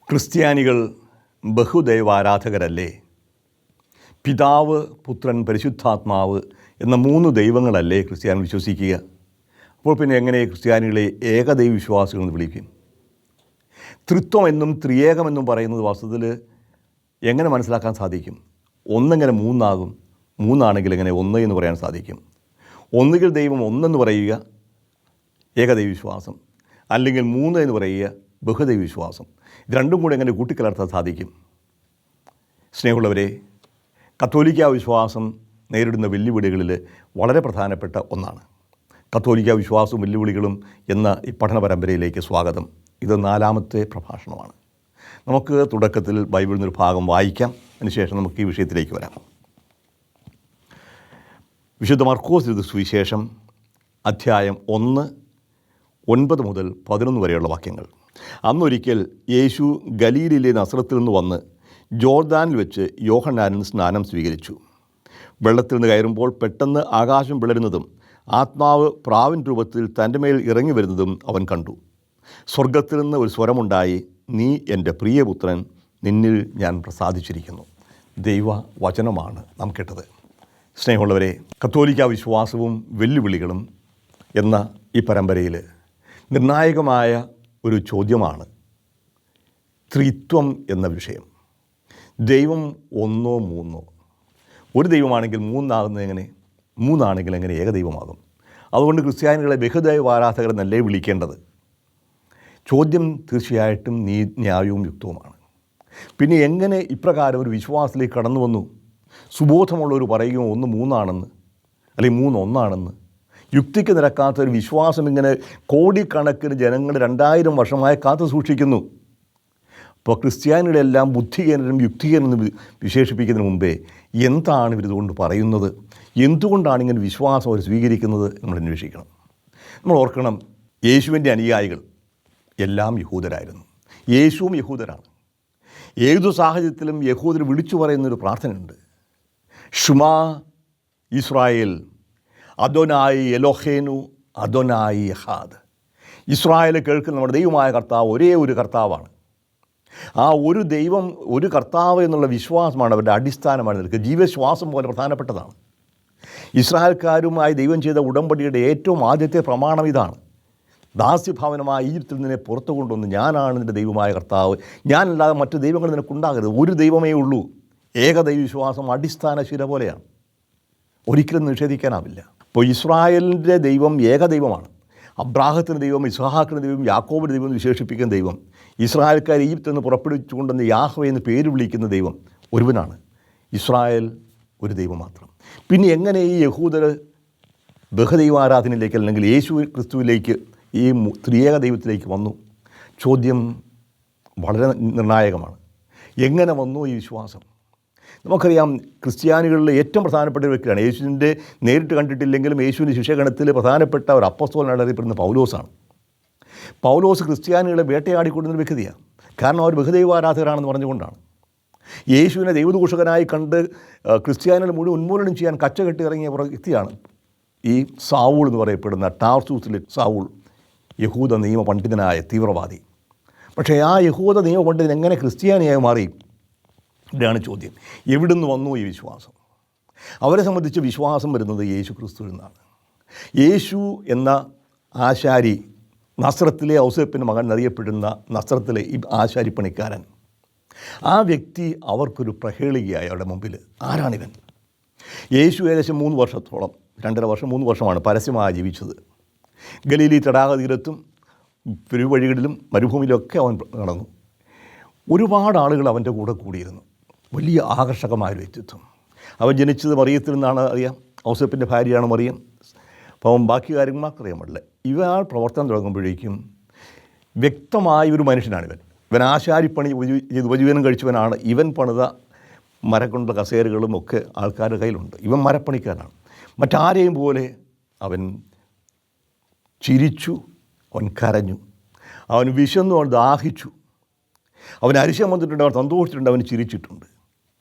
ക്രിസ്ത്യാനികൾ ബഹുദൈവാരാധകരല്ലേ? പിതാവ്, പുത്രൻ, പരിശുദ്ധാത്മാവ് എന്ന 3 ദൈവങ്ങളല്ലേ ക്രിസ്ത്യാനി വിശ്വസിക്കുക? അപ്പോൾ പിന്നെ എങ്ങനെ ക്രിസ്ത്യാനികളെ ഏകദൈവ വിശ്വാസികളെന്ന് വിളിക്കും? ത്രിത്വമെന്നും ത്രിയേകമെന്നും പറയുന്നത് വാസ്തവത്തിൽ എങ്ങനെ മനസ്സിലാക്കാൻ സാധിക്കും? ഒന്നെങ്ങനെ 3 ആകും? 3 ആണെങ്കിൽ എങ്ങനെ 1 എന്ന് പറയാൻ സാധിക്കും? ഒന്നുകിൽ ദൈവം ഒന്നെന്ന് പറയുക ഏകദൈവ വിശ്വാസം, അല്ലെങ്കിൽ 3 എന്ന് പറയുക ബഹുദൈവ വിശ്വാസം. ഇത് രണ്ടും കൂടെ എങ്ങനെ കൂട്ടിക്കലർത്താൻ സാധിക്കും? സ്നേഹമുള്ളവരെ, കത്തോലിക്ക വിശ്വാസം നേരിടുന്ന വെല്ലുവിളികളിൽ വളരെ പ്രധാനപ്പെട്ട ഒന്നാണ്. കത്തോലിക്ക വിശ്വാസവും വെല്ലുവിളികളും എന്ന ഈ പഠന പരമ്പരയിലേക്ക് സ്വാഗതം. ഇത് 4ാമത്തെ പ്രഭാഷണമാണ്. നമുക്ക് തുടക്കത്തിൽ ബൈബിളിൽ നിന്നൊരു ഭാഗം വായിക്കാം. അതിനുശേഷം നമുക്ക് ഈ വിഷയത്തിലേക്ക് വരാം. വിശുദ്ധ മർക്കോസ് എഴുതിയ സുവിശേഷം അധ്യായം 1, 9 മുതൽ 11 വരെയുള്ള വാക്യങ്ങൾ. അന്നൊരിക്കൽ യേശു ഗലീലയിലെ നസറത്തിൽ നിന്ന് വന്ന് ജോർദാനിൽ വെച്ച് യോഹന്നാനിൽ സ്നാനം സ്വീകരിച്ചു. വെള്ളത്തിൽ നിന്ന് കയറുമ്പോൾ പെട്ടെന്ന് ആകാശം പിളരുന്നതും ആത്മാവ് പ്രാവിൻ രൂപത്തിൽ തൻ്റെ മേൽ ഇറങ്ങി വരുന്നതും അവൻ കണ്ടു. സ്വർഗത്തിൽ നിന്ന് ഒരു സ്വരമുണ്ടായി, നീ എൻ്റെ പ്രിയപുത്രൻ, നിന്നിൽ ഞാൻ പ്രസാദിച്ചിരിക്കുന്നു. ദൈവ വചനമാണ് നാം കേട്ടത്. സ്നേഹമുള്ളവരെ, കത്തോലിക്ക വിശ്വാസവും വെല്ലുവിളികളും എന്ന ഈ പരമ്പരയിൽ നിർണായകമായ ഒരു ചോദ്യമാണ് ത്രിത്വം എന്ന വിഷയം. ദൈവം 1 3. ഒരു ദൈവമാണെങ്കിൽ 3 ആകുന്നത് എങ്ങനെ? 3 ആണെങ്കിൽ എങ്ങനെ ഏകദൈവമാകും? അതുകൊണ്ട് ക്രിസ്ത്യാനികളെ ബഹുദൈവ ആരാധകർ എന്നല്ലേ വിളിക്കേണ്ടത്? ചോദ്യം തീർച്ചയായിട്ടും ന്യായവും യുക്തവുമാണ്. പിന്നെ എങ്ങനെ ഇപ്രകാരം ഒരു വിശ്വാസത്തിലേക്ക് കടന്നു വന്നു? സുബോധമുള്ളവർ പറയുമോ 1 3 ആണെന്ന്, അല്ലെങ്കിൽ 3 1 ആണെന്ന്? യുക്തിക്ക് നിരക്കാത്ത ഒരു വിശ്വാസം ഇങ്ങനെ കോടിക്കണക്കിന് ജനങ്ങൾ 2000 വർഷമായി കാത്തു സൂക്ഷിക്കുന്നു. അപ്പോൾ ക്രിസ്ത്യാനികളെല്ലാം ബുദ്ധികേന്ദ്രം യുക്തികേന്ദ്രം വിശേഷിപ്പിക്കുന്നതിന് മുമ്പേ എന്താണ് ഇവരിതുകൊണ്ട് പറയുന്നത്? എന്തുകൊണ്ടാണ് ഇങ്ങനെ വിശ്വാസം അവർ സ്വീകരിക്കുന്നത്? നമ്മൾ അന്വേഷിക്കണം. നമ്മൾ ഓർക്കണം, യേശുവിൻ്റെ അനുയായികൾ എല്ലാം യഹൂദരായിരുന്നു. യേശുവും യഹൂദരാണ്. ഏതു സാഹചര്യത്തിലും യഹൂദർ വിളിച്ചു പറയുന്നൊരു പ്രാർത്ഥനയുണ്ട്. ഷുമാ ഇസ്രായേൽ അദോനായി എലോഹേനു അദോനായി യഹാദ്. ഇസ്രായേൽ കേൾക്കുന്ന നമ്മുടെ ദൈവമായ കർത്താവ് ഒരേ ഒരു കർത്താവാണ്. ആ ഒരു ദൈവം, ഒരു കർത്താവ് എന്നുള്ള വിശ്വാസമാണ് അവരുടെ അടിസ്ഥാനമാണ് നിൽക്കുക. ജീവശ്വാസം പോലെ പ്രധാനപ്പെട്ടതാണ്. ഇസ്രായേൽക്കാരുമായി ദൈവം ചെയ്ത ഉടമ്പടിയുടെ ഏറ്റവും ആദ്യത്തെ പ്രമാണം ഇതാണ്. ദാസ്യഭവനമായ ഈജിപ്തിൽ നിന്നെ പുറത്തു കൊണ്ടുവന്ന് ഞാനാണ് നിൻ്റെ ദൈവമായ കർത്താവ്, ഞാനല്ലാതെ മറ്റു ദൈവങ്ങൾ നിനക്കുണ്ടാകരുത്, ഒരു ദൈവമേ ഉള്ളൂ. ഏകദൈവ വിശ്വാസം അടിസ്ഥാന ശില പോലെയാണ്, ഒരിക്കലും നിഷേധിക്കാനാവില്ല. അപ്പോൾ ഇസ്രായേലിൻ്റെ ദൈവം ഏകദൈവമാണ്. അബ്രാഹത്തിൻ്റെ ദൈവം, ഇസ്ഹാക്കിൻ്റെ ദൈവം, യാക്കോബിൻ്റെ ദൈവം എന്ന് വിശേഷിപ്പിക്കുന്ന ദൈവം, ഇസ്രായേൽക്കാർ ഈജിപ്തിൽ നിന്ന് പുറപ്പെടുവിച്ചുകൊണ്ടെന്ന് യാഹ്വേ എന്ന് പേര് വിളിക്കുന്ന ദൈവം ഒരുവനാണ്. ഇസ്രായേൽ ഒരു ദൈവം മാത്രം. പിന്നെ എങ്ങനെ ഈ യഹൂദർ ബഹുദൈവാരാധനയിലേക്ക്, അല്ലെങ്കിൽ യേശു ക്രിസ്തുവിലേക്ക്, ഈ ത്രിയേക ദൈവത്തിലേക്ക് വന്നു? ചോദ്യം വളരെ നിർണായകമാണ്. എങ്ങനെ വന്നു ഈ വിശ്വാസം? നമുക്കറിയാം, ക്രിസ്ത്യാനികളിലെ ഏറ്റവും പ്രധാനപ്പെട്ട ഒരു വ്യക്തിയാണ്. യേശുവിൻ്റെ നേരിട്ട് കണ്ടിട്ടില്ലെങ്കിലും യേശുവിൻ്റെ ശിഷ്യഗണത്തിൽ പ്രധാനപ്പെട്ട ഒരു അപ്പോസ്തലനായി അറിയപ്പെടുന്ന പൗലോസാണ്. പൗലോസ് ക്രിസ്ത്യാനികളെ വേട്ടയാടിക്കൊണ്ടുന്ന വ്യക്തിയാണ്. കാരണം അവർ ബഹുദൈവാരാധകരാണെന്ന് പറഞ്ഞുകൊണ്ടാണ്. യേശുവിനെ ദൈവദൂഷകനായി കണ്ട് ക്രിസ്ത്യാനികളെ മുഴുവൻ ഉന്മൂലനം ചെയ്യാൻ കച്ചകെട്ടി ഇറങ്ങിയ വ്യക്തിയാണ് ഈ സാവൂൾ എന്ന് പറയപ്പെടുന്ന ടാർസൂസിലെ സാവൂൾ, യഹൂദ നിയമ പണ്ഡിതനായ തീവ്രവാദി. പക്ഷേ ആ യഹൂദ നിയമ പണ്ഡിതൻ എങ്ങനെ ക്രിസ്ത്യാനിയായി മാറി? ഇതാണ് ചോദ്യം. എവിടുന്ന് വന്നു ഈ വിശ്വാസം? അവരെ സംബന്ധിച്ച് വിശ്വാസം വരുന്നത് യേശു ക്രിസ്തുവിൽ നിന്നാണ്. യേശു എന്ന ആശാരി, നസ്രത്തിലെ ഔസേപ്പിൻ്റെ മകൻ എന്നറിയപ്പെടുന്ന നസ്രത്തിലെ ഈ ആശാരിപ്പണിക്കാരൻ, ആ വ്യക്തി അവർക്കൊരു പ്രഹേളികയായി അവരുടെ മുമ്പിൽ. ആരാണിവൻ? യേശു ഏകദേശം 3 വർഷത്തോളം, 2.5 വർഷം 3 വർഷമാണ് പരസ്യമായി ജീവിച്ചത്. ഗലീലി തടാക തീരത്തും പെരുവഴികളിലും മരുഭൂമിയിലൊക്കെ അവൻ നടന്നു. ഒരുപാട് ആളുകൾ അവൻ്റെ കൂടെ കൂടിയിരുന്നു. വലിയ ആകർഷകമായൊരു വ്യക്തിത്വം. അവൻ ജനിച്ചത് മറിയത്തിൽ നിന്നാണ് അറിയാം. ഔസേപ്പിൻ്റെ ഭാര്യയാണ് മറിയം. അപ്പം ബാക്കി കാര്യങ്ങൾക്കറിയാൻ പാടില്ല. ഇവയാൾ പ്രവർത്തനം തുടങ്ങുമ്പോഴേക്കും വ്യക്തമായ ഒരു മനുഷ്യനാണിവൻ. ഇവൻ ആശാരിപ്പണി ഉപജീവനം കഴിച്ചവനാണ്. ഇവൻ പണിത മരം കൊണ്ടുള്ള കസേരകളും ഒക്കെ ആൾക്കാരുടെ കയ്യിലുണ്ട്. ഇവൻ മരപ്പണിക്കാരനാണ്. മറ്റാരെയും പോലെ അവൻ ചിരിച്ചു, അവൻ കരഞ്ഞു, അവൻ വിശന്നു, അവൻ ദാഹിച്ചു, അവൻ അരിശം വന്നിട്ടുണ്ട്, അവൻ സന്തോഷിച്ചിട്ടുണ്ട്, അവൻ ചിരിച്ചിട്ടുണ്ട്.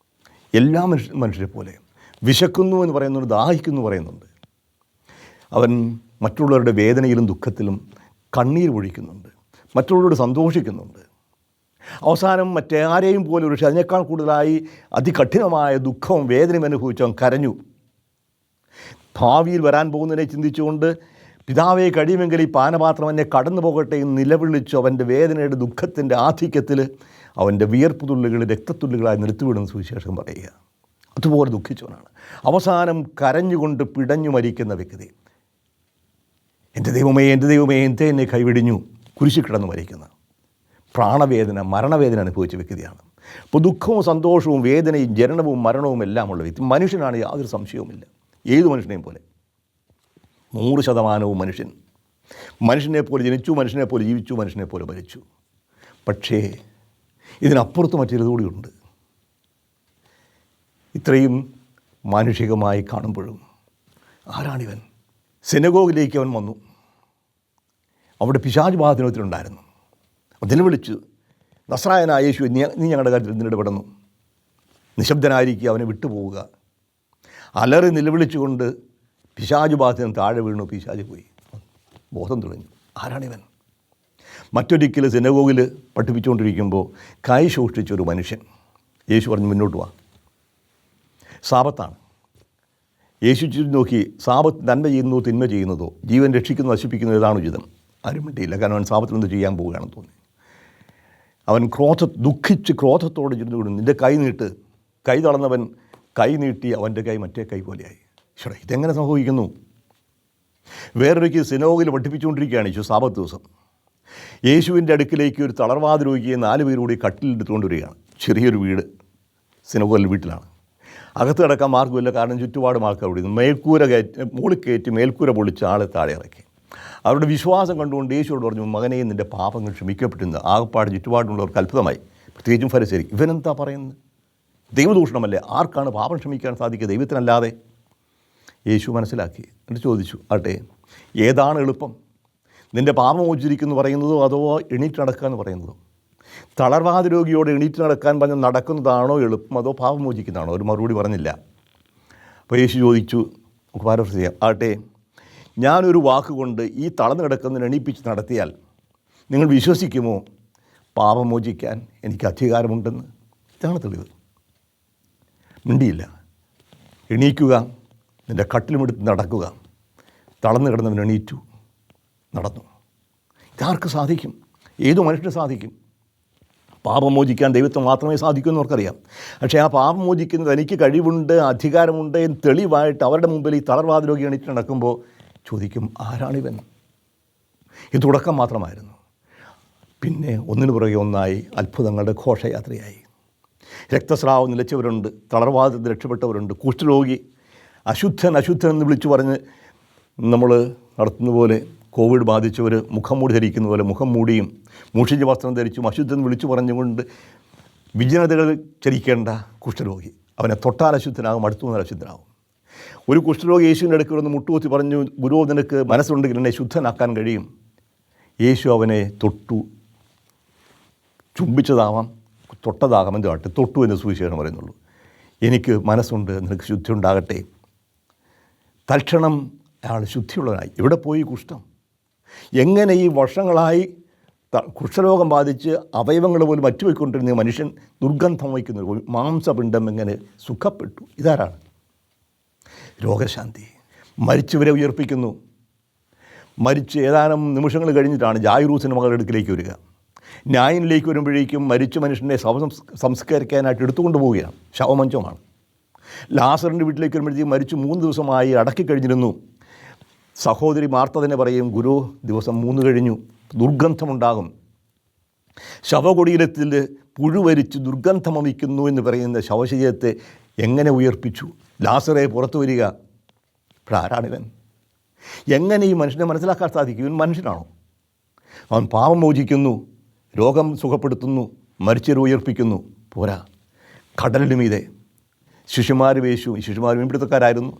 എല്ലാ മനുഷ്യരെ പോലെ വിശക്കുന്നു എന്ന് പറയുന്നുണ്ട്, ദാഹിക്കുന്നു പറയുന്നുണ്ട്. അവൻ മറ്റുള്ളവരുടെ വേദനയിലും ദുഃഖത്തിലും കണ്ണീർ പൊഴിക്കുന്നുണ്ട്, മറ്റുള്ളവരോട് സന്തോഷിക്കുന്നുണ്ട്. അവസാനം മറ്റാരെയും പോലും പക്ഷേ അതിനേക്കാൾ കൂടുതലായി അതികഠിനമായ ദുഃഖവും വേദനയും അനുഭവിച്ചവൻ കരഞ്ഞു. ഭാവിയിൽ വരാൻ പോകുന്നതിനെ ചിന്തിച്ചുകൊണ്ട് പിതാവെ കഴിയുമെങ്കിൽ ഈ പാനപാത്രം എന്നെ കടന്നു പോകട്ടെ എന്ന് നിലവിളിച്ചു. അവൻ്റെ വേദനയുടെ ദുഃഖത്തിൻ്റെ ആധിക്യത്തിൽ അവൻ്റെ വിയർപ്പുതുള്ളികൾ രക്തത്തുള്ളികളായി നിർത്തിവിടുന്ന സുവിശേഷം പറയുക. അതുപോലെ ദുഃഖിച്ചവനാണ്. അവസാനം കരഞ്ഞുകൊണ്ട് പിടഞ്ഞു മരിക്കുന്ന വ്യക്തി. എൻ്റെ ദൈവമേ എന്തേ എന്നെ കൈവിടിഞ്ഞു കുരിശിൽ കിടന്ന് മരിക്കുന്ന പ്രാണവേദന മരണവേദന അനുഭവിച്ച വ്യക്തിയാണ്. അപ്പോൾ ദുഃഖവും സന്തോഷവും വേദനയും ജനനവും മരണവും എല്ലാമുള്ള വ്യക്തി മനുഷ്യനാണ്, യാതൊരു സംശയവുമില്ല. ഏത് മനുഷ്യനെയും പോലെ 100% മനുഷ്യൻ. മനുഷ്യനെപ്പോലെ ജനിച്ചു, മനുഷ്യനെപ്പോലെ ജീവിച്ചു, മനുഷ്യനെപ്പോലെ മരിച്ചു. പക്ഷേ ഇതിനപ്പുറത്ത് മറ്റൊരിതുകൂടിയുണ്ട്. ഇത്രയും മാനുഷികമായി കാണുമ്പോഴും ആരാണിവൻ? സിനഗോഗിലേക്ക് അവൻ വന്നു. അവിടെ പിശാച് ബാധനത്തിലുണ്ടായിരുന്നു. അതിനെ വിളിച്ചു, നസ്രായനായ യേശു നീ ഞങ്ങളുടെ കാര്യത്തിൽ നിന്നിടപെടുന്നു, നിശബ്ദനായിരിക്കുക, അവനെ വിട്ടുപോവുക. അലറി നിലവിളിച്ചുകൊണ്ട് പിശാച് ബാധനം താഴെ വീണു. പിശാച് പോയി, ബോധം തെളിഞ്ഞു. ആരാണിവൻ? മറ്റൊരിക്കൽ സിനഗോഗിൽ പഠിപ്പിച്ചുകൊണ്ടിരിക്കുമ്പോൾ കൈ ശോഷിച്ചൊരു മനുഷ്യൻ. യേശു പറഞ്ഞു, മുന്നോട്ട് വാ, സാപത്താണ്. യേശു നോക്കി, സാപത്ത് നന്മ ചെയ്യുന്നതോ തിന്മ ചെയ്യുന്നതോ, ജീവൻ രക്ഷിക്കുന്നു നശിപ്പിക്കുന്നു, ഏതാണ് ഉചിതം? ആരും മിണ്ടിയില്ല. കാരണം അവൻ സാപത്തിൽ എന്ത് ചെയ്യാൻ പോവുകയാണെന്ന് തോന്നി. അവൻ ദുഃഖിച്ച് ക്രോധത്തോടെ ചെന്നു, നിൻ്റെ കൈ നീട്ട്. കൈ തളർന്നവൻ കൈ നീട്ടി, അവൻ്റെ കൈ മറ്റേ കൈ പോലെയായി. ഈശ്വരാ, ഇതെങ്ങനെ സംഭവിക്കുന്നു? വേറൊരിക്കൽ സിനഗോഗിൽ പഠിപ്പിച്ചുകൊണ്ടിരിക്കുകയാണ് യേശു സാപത്ത് ദിവസം. യേശുവിൻ്റെ അടുക്കിലേക്ക് ഒരു തളർവാദ രോഗിയെ 4 പേര് കൂടി കട്ടിലെടുത്തുകൊണ്ട് വരികയാണ്. ചെറിയൊരു വീട് സിനഗോഗിലെ വീട്ടിലാണ്. അകത്ത് കിടക്കാൻ മാർഗ്ഗമില്ല, കാരണം ചുറ്റുപാട് ആൾക്കാർ അവിടെ മേൽക്കൂര മുകളിൽ കയറ്റി മേൽക്കൂര പൊളിച്ച് ആളെ താഴെ ഇറക്കി. അവരുടെ വിശ്വാസം കണ്ടുകൊണ്ട് യേശുവോട് പറഞ്ഞു, മകനെ നിൻ്റെ പാപങ്ങൾ ക്ഷമിക്കപ്പെട്ടിരുന്നു. ആകപ്പാട് ചുറ്റുപാടുള്ളവർക്ക് അത്ഭുതമായി, പ്രത്യേകിച്ചും ഫരിസേയർ. ഇവനെന്താ പറയുന്നത്? ദൈവദൂഷണമല്ലേ? ആർക്കാണ് പാപം ക്ഷമിക്കാൻ സാധിക്കുക? ദൈവത്തിനല്ലാതെ. യേശു മനസ്സിലാക്കി. എന്നിട്ട് ചോദിച്ചു, ആട്ടെ, ഏതാണ് എളുപ്പം? നിൻ്റെ പാപം മോചിച്ചിരിക്കുന്നു പറയുന്നതോ അതോ എണീറ്റ് നടക്കുക എന്ന് പറയുന്നതോ? തളർവാദ രോഗിയോട് എണീറ്റ് നടക്കാൻ പറഞ്ഞ് നടക്കുന്നതാണോ എളുപ്പം, അതോ പാപം മോചിക്കുന്നതാണോ? ഒരു മറുപടി പറഞ്ഞില്ല. അപ്പോൾ യേശു ചോദിച്ചു, നമുക്ക് പാരഫ്രേസ് ചെയ്യാം, ആട്ടെ, ഞാനൊരു വാക്കുകൊണ്ട് ഈ തളർന്നു കിടക്കുന്നതിന് എണീപ്പിച്ച് നടത്തിയാൽ നിങ്ങൾ വിശ്വസിക്കുമോ പാപം മോചിക്കാൻ എനിക്ക് അധികാരമുണ്ടെന്ന്? ഇതാണ് തെളിവ്. മിണ്ടിയില്ല. എണീക്കുക, നിൻ്റെ കട്ടിലുമെടുത്ത് നടക്കുക. തളർന്നു കിടന്നവൻ എണീറ്റു, നടന്നു. ഇതാർക്ക് സാധിക്കും? ഏതു മനുഷ്യന് സാധിക്കും? പാപം മോചിക്കാൻ ദൈവത്തെ മാത്രമേ സാധിക്കൂ എന്നവർക്കറിയാം. പക്ഷേ ആ പാപം മോചിക്കുന്നത് എനിക്ക് കഴിവുണ്ട്, അധികാരമുണ്ട് എന്ന് തെളിവായിട്ട് അവരുടെ മുമ്പിൽ ഈ തളർവാദ രോഗി എണീറ്റ് നടക്കുമ്പോൾ ചോദിക്കും, ആരാണിവൻ? ഇത് തുടക്കം മാത്രമായിരുന്നു. പിന്നെ ഒന്നിനു പുറകെ ഒന്നായി അത്ഭുതങ്ങളുടെ ഘോഷയാത്രയായി. രക്തസ്രാവം നിലച്ചവരുണ്ട്, തളർവാദത്തിൽ രക്ഷപ്പെട്ടവരുണ്ട്, കുഷ്ഠരോഗി അശുദ്ധൻ എന്ന് വിളിച്ചു പറഞ്ഞ് നമ്മൾ നടത്തുന്ന പോലെ, കോവിഡ് ബാധിച്ചവർ മുഖം മൂടി ധരിക്കുന്ന പോലെ മുഖം മൂടിയും മൂഷിച്ച വസ്ത്രം ധരിച്ചും അശുദ്ധൻ വിളിച്ചു പറഞ്ഞുകൊണ്ട് വിജനതകൾ ചരിക്കേണ്ട കുഷ്ഠരോഗി. അവനെ തൊട്ടാൽ അശുദ്ധനാകും, അടുത്തു വന്നാൽ അശുദ്ധനാകും. ഒരു കുഷ്ഠരോഗി യേശുവിൻ്റെ അടുക്കൽ വന്ന് മുട്ടുകുത്തി പറഞ്ഞു, ഗുരു, നിനക്ക് മനസ്സുണ്ടെങ്കിൽ എന്നെ ശുദ്ധനാക്കാൻ കഴിയും. യേശു അവനെ തൊട്ടു. ചുംബിച്ചതാവാം, തൊട്ടതാകാം, എന്തുമാട്ടെ, തൊട്ടു എന്ന് സുവിശേഷം പറയുന്നുള്ളൂ. എനിക്ക് മനസ്സുണ്ട്, നിനക്ക് ശുദ്ധി ഉണ്ടാകട്ടെ. തൽക്ഷണം അയാൾ ശുദ്ധിയുള്ളവനായി. എവിടെ പോയി കുഷ്ഠം? എങ്ങനെ ഈ വർഷങ്ങളായി കുഷ്ഠരോഗം ബാധിച്ച് അവയവങ്ങൾ പോലും മറ്റുപോയിക്കൊണ്ടിരുന്ന മനുഷ്യൻ ദുർഗന്ധം വയ്ക്കുന്ന മാംസപിണ്ഡം എങ്ങനെ സുഖപ്പെട്ടു? ഇതാരാണ്? രോഗശാന്തി. മരിച്ചവരെ ഉയർപ്പിക്കുന്നു. മരിച്ച് ഏതാനും നിമിഷങ്ങൾ കഴിഞ്ഞിട്ടാണ് ജായിറൂസിൻ്റെ മകളുടെ അടുക്കിലേക്ക് വരിക. ന്യായനിലേക്ക് വരുമ്പോഴേക്കും മരിച്ച മനുഷ്യനെ സംസ്കരിക്കാനായിട്ട് എടുത്തുകൊണ്ട് പോവുകയാണ്. ശവമഞ്ചമാണ്. ലാസറിൻ്റെ വീട്ടിലേക്ക് വരുമ്പോഴത്തേക്കും മരിച്ചു 3 ദിവസമായി അടക്കിക്കഴിഞ്ഞിരുന്നു. സഹോദരി മാർത്ത തന്നെ പറയും, ഗുരു, ദിവസം 3 കഴിഞ്ഞു, ദുർഗന്ധമുണ്ടാകും. ശവകുടീരത്തിൽ പുഴുവരിച്ച് ദുർഗന്ധം വമിക്കുന്നു എന്ന് പറയുന്ന ശവശരീരത്തെ എങ്ങനെ ഉയർപ്പിച്ചു? ലാസറെ പുറത്തു വരിക. ഇപ്പോൾ ആരാണിവൻ? എങ്ങനെ ഈ മനുഷ്യനെ മനസ്സിലാക്കാൻ സാധിക്കും? ഇവൻ മനുഷ്യനാണോ? അവൻ പാപം മോചിക്കുന്നു, രോഗം സുഖപ്പെടുത്തുന്നു, മരിച്ചവരെ ഉയർപ്പിക്കുന്നു. പോരാ, കടലിന് മീതെ ശിശുമാർ യേശു, ശിശുമാർ മീൻപിടുത്തക്കാരായിരുന്നു.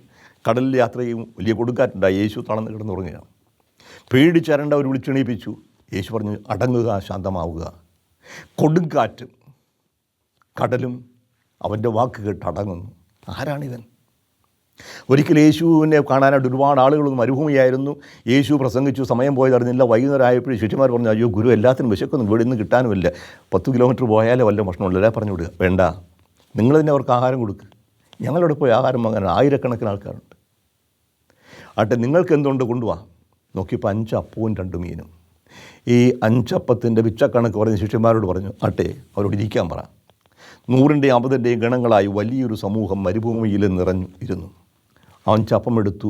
കടലിൽ യാത്ര ചെയ്യും, വലിയ കൊടുങ്കാറ്റുണ്ടായി. യേശു തളർന്ന് കിടന്നുറങ്ങുകയാണ്. പേടിച്ചരണ്ട അവർ വിളിച്ചെണീപ്പിച്ചു. യേശു പറഞ്ഞു, അടങ്ങുക, ശാന്തമാവുക. കൊടുങ്കാറ്റും കടലും അവൻ്റെ വാക്ക് കേട്ട് അടങ്ങുന്നു. ആരാണിവൻ? ഒരിക്കൽ യേശുവിനെ കാണാനായിട്ട് ഒരുപാട് ആളുകളൊന്നും മരുഭൂമിയായിരുന്നു. യേശു പ്രസംഗിച്ചു, സമയം പോയതറിഞ്ഞില്ല. വൈകുന്നേരം ആയപ്പോഴും ശിഷ്യന്മാർ പറഞ്ഞു, അയ്യോ ഗുരു, എല്ലാത്തിനും വിശക്കൊന്നും ഇവിടെ നിന്ന് കിട്ടാനുമില്ല, 10 കിലോമീറ്റർ പോയാലേ വല്ല ഭക്ഷണമുള്ളൂ, എല്ലാം പറഞ്ഞു വിടുക. വേണ്ട, നിങ്ങൾ തന്നെ അവർക്ക് ആഹാരം കൊടുക്കുക. ഞങ്ങളിവിടെ പോയി ആഹാരം വാങ്ങാൻ ആയിരക്കണക്കിന് ആൾക്കാരുണ്ട്. ആട്ടെ, നിങ്ങൾക്ക് എന്തുകൊണ്ട് കൊണ്ടുപോവാം. നോക്കിയപ്പോൾ 5 അപ്പവും 2 മീനും. ഈ 5 അപ്പത്തിൻ്റെ പിച്ചക്കണക്ക് പറഞ്ഞ് ശിഷ്യന്മാരോട് പറഞ്ഞു, ആട്ടെ അവരോട് ഇരിക്കാൻ പറ. 100ൻ്റെയും 50ൻ്റെയും ഗണങ്ങളായി വലിയൊരു സമൂഹം മരുഭൂമിയിൽ ഇരുന്നു. 5 അപ്പം എടുത്തു,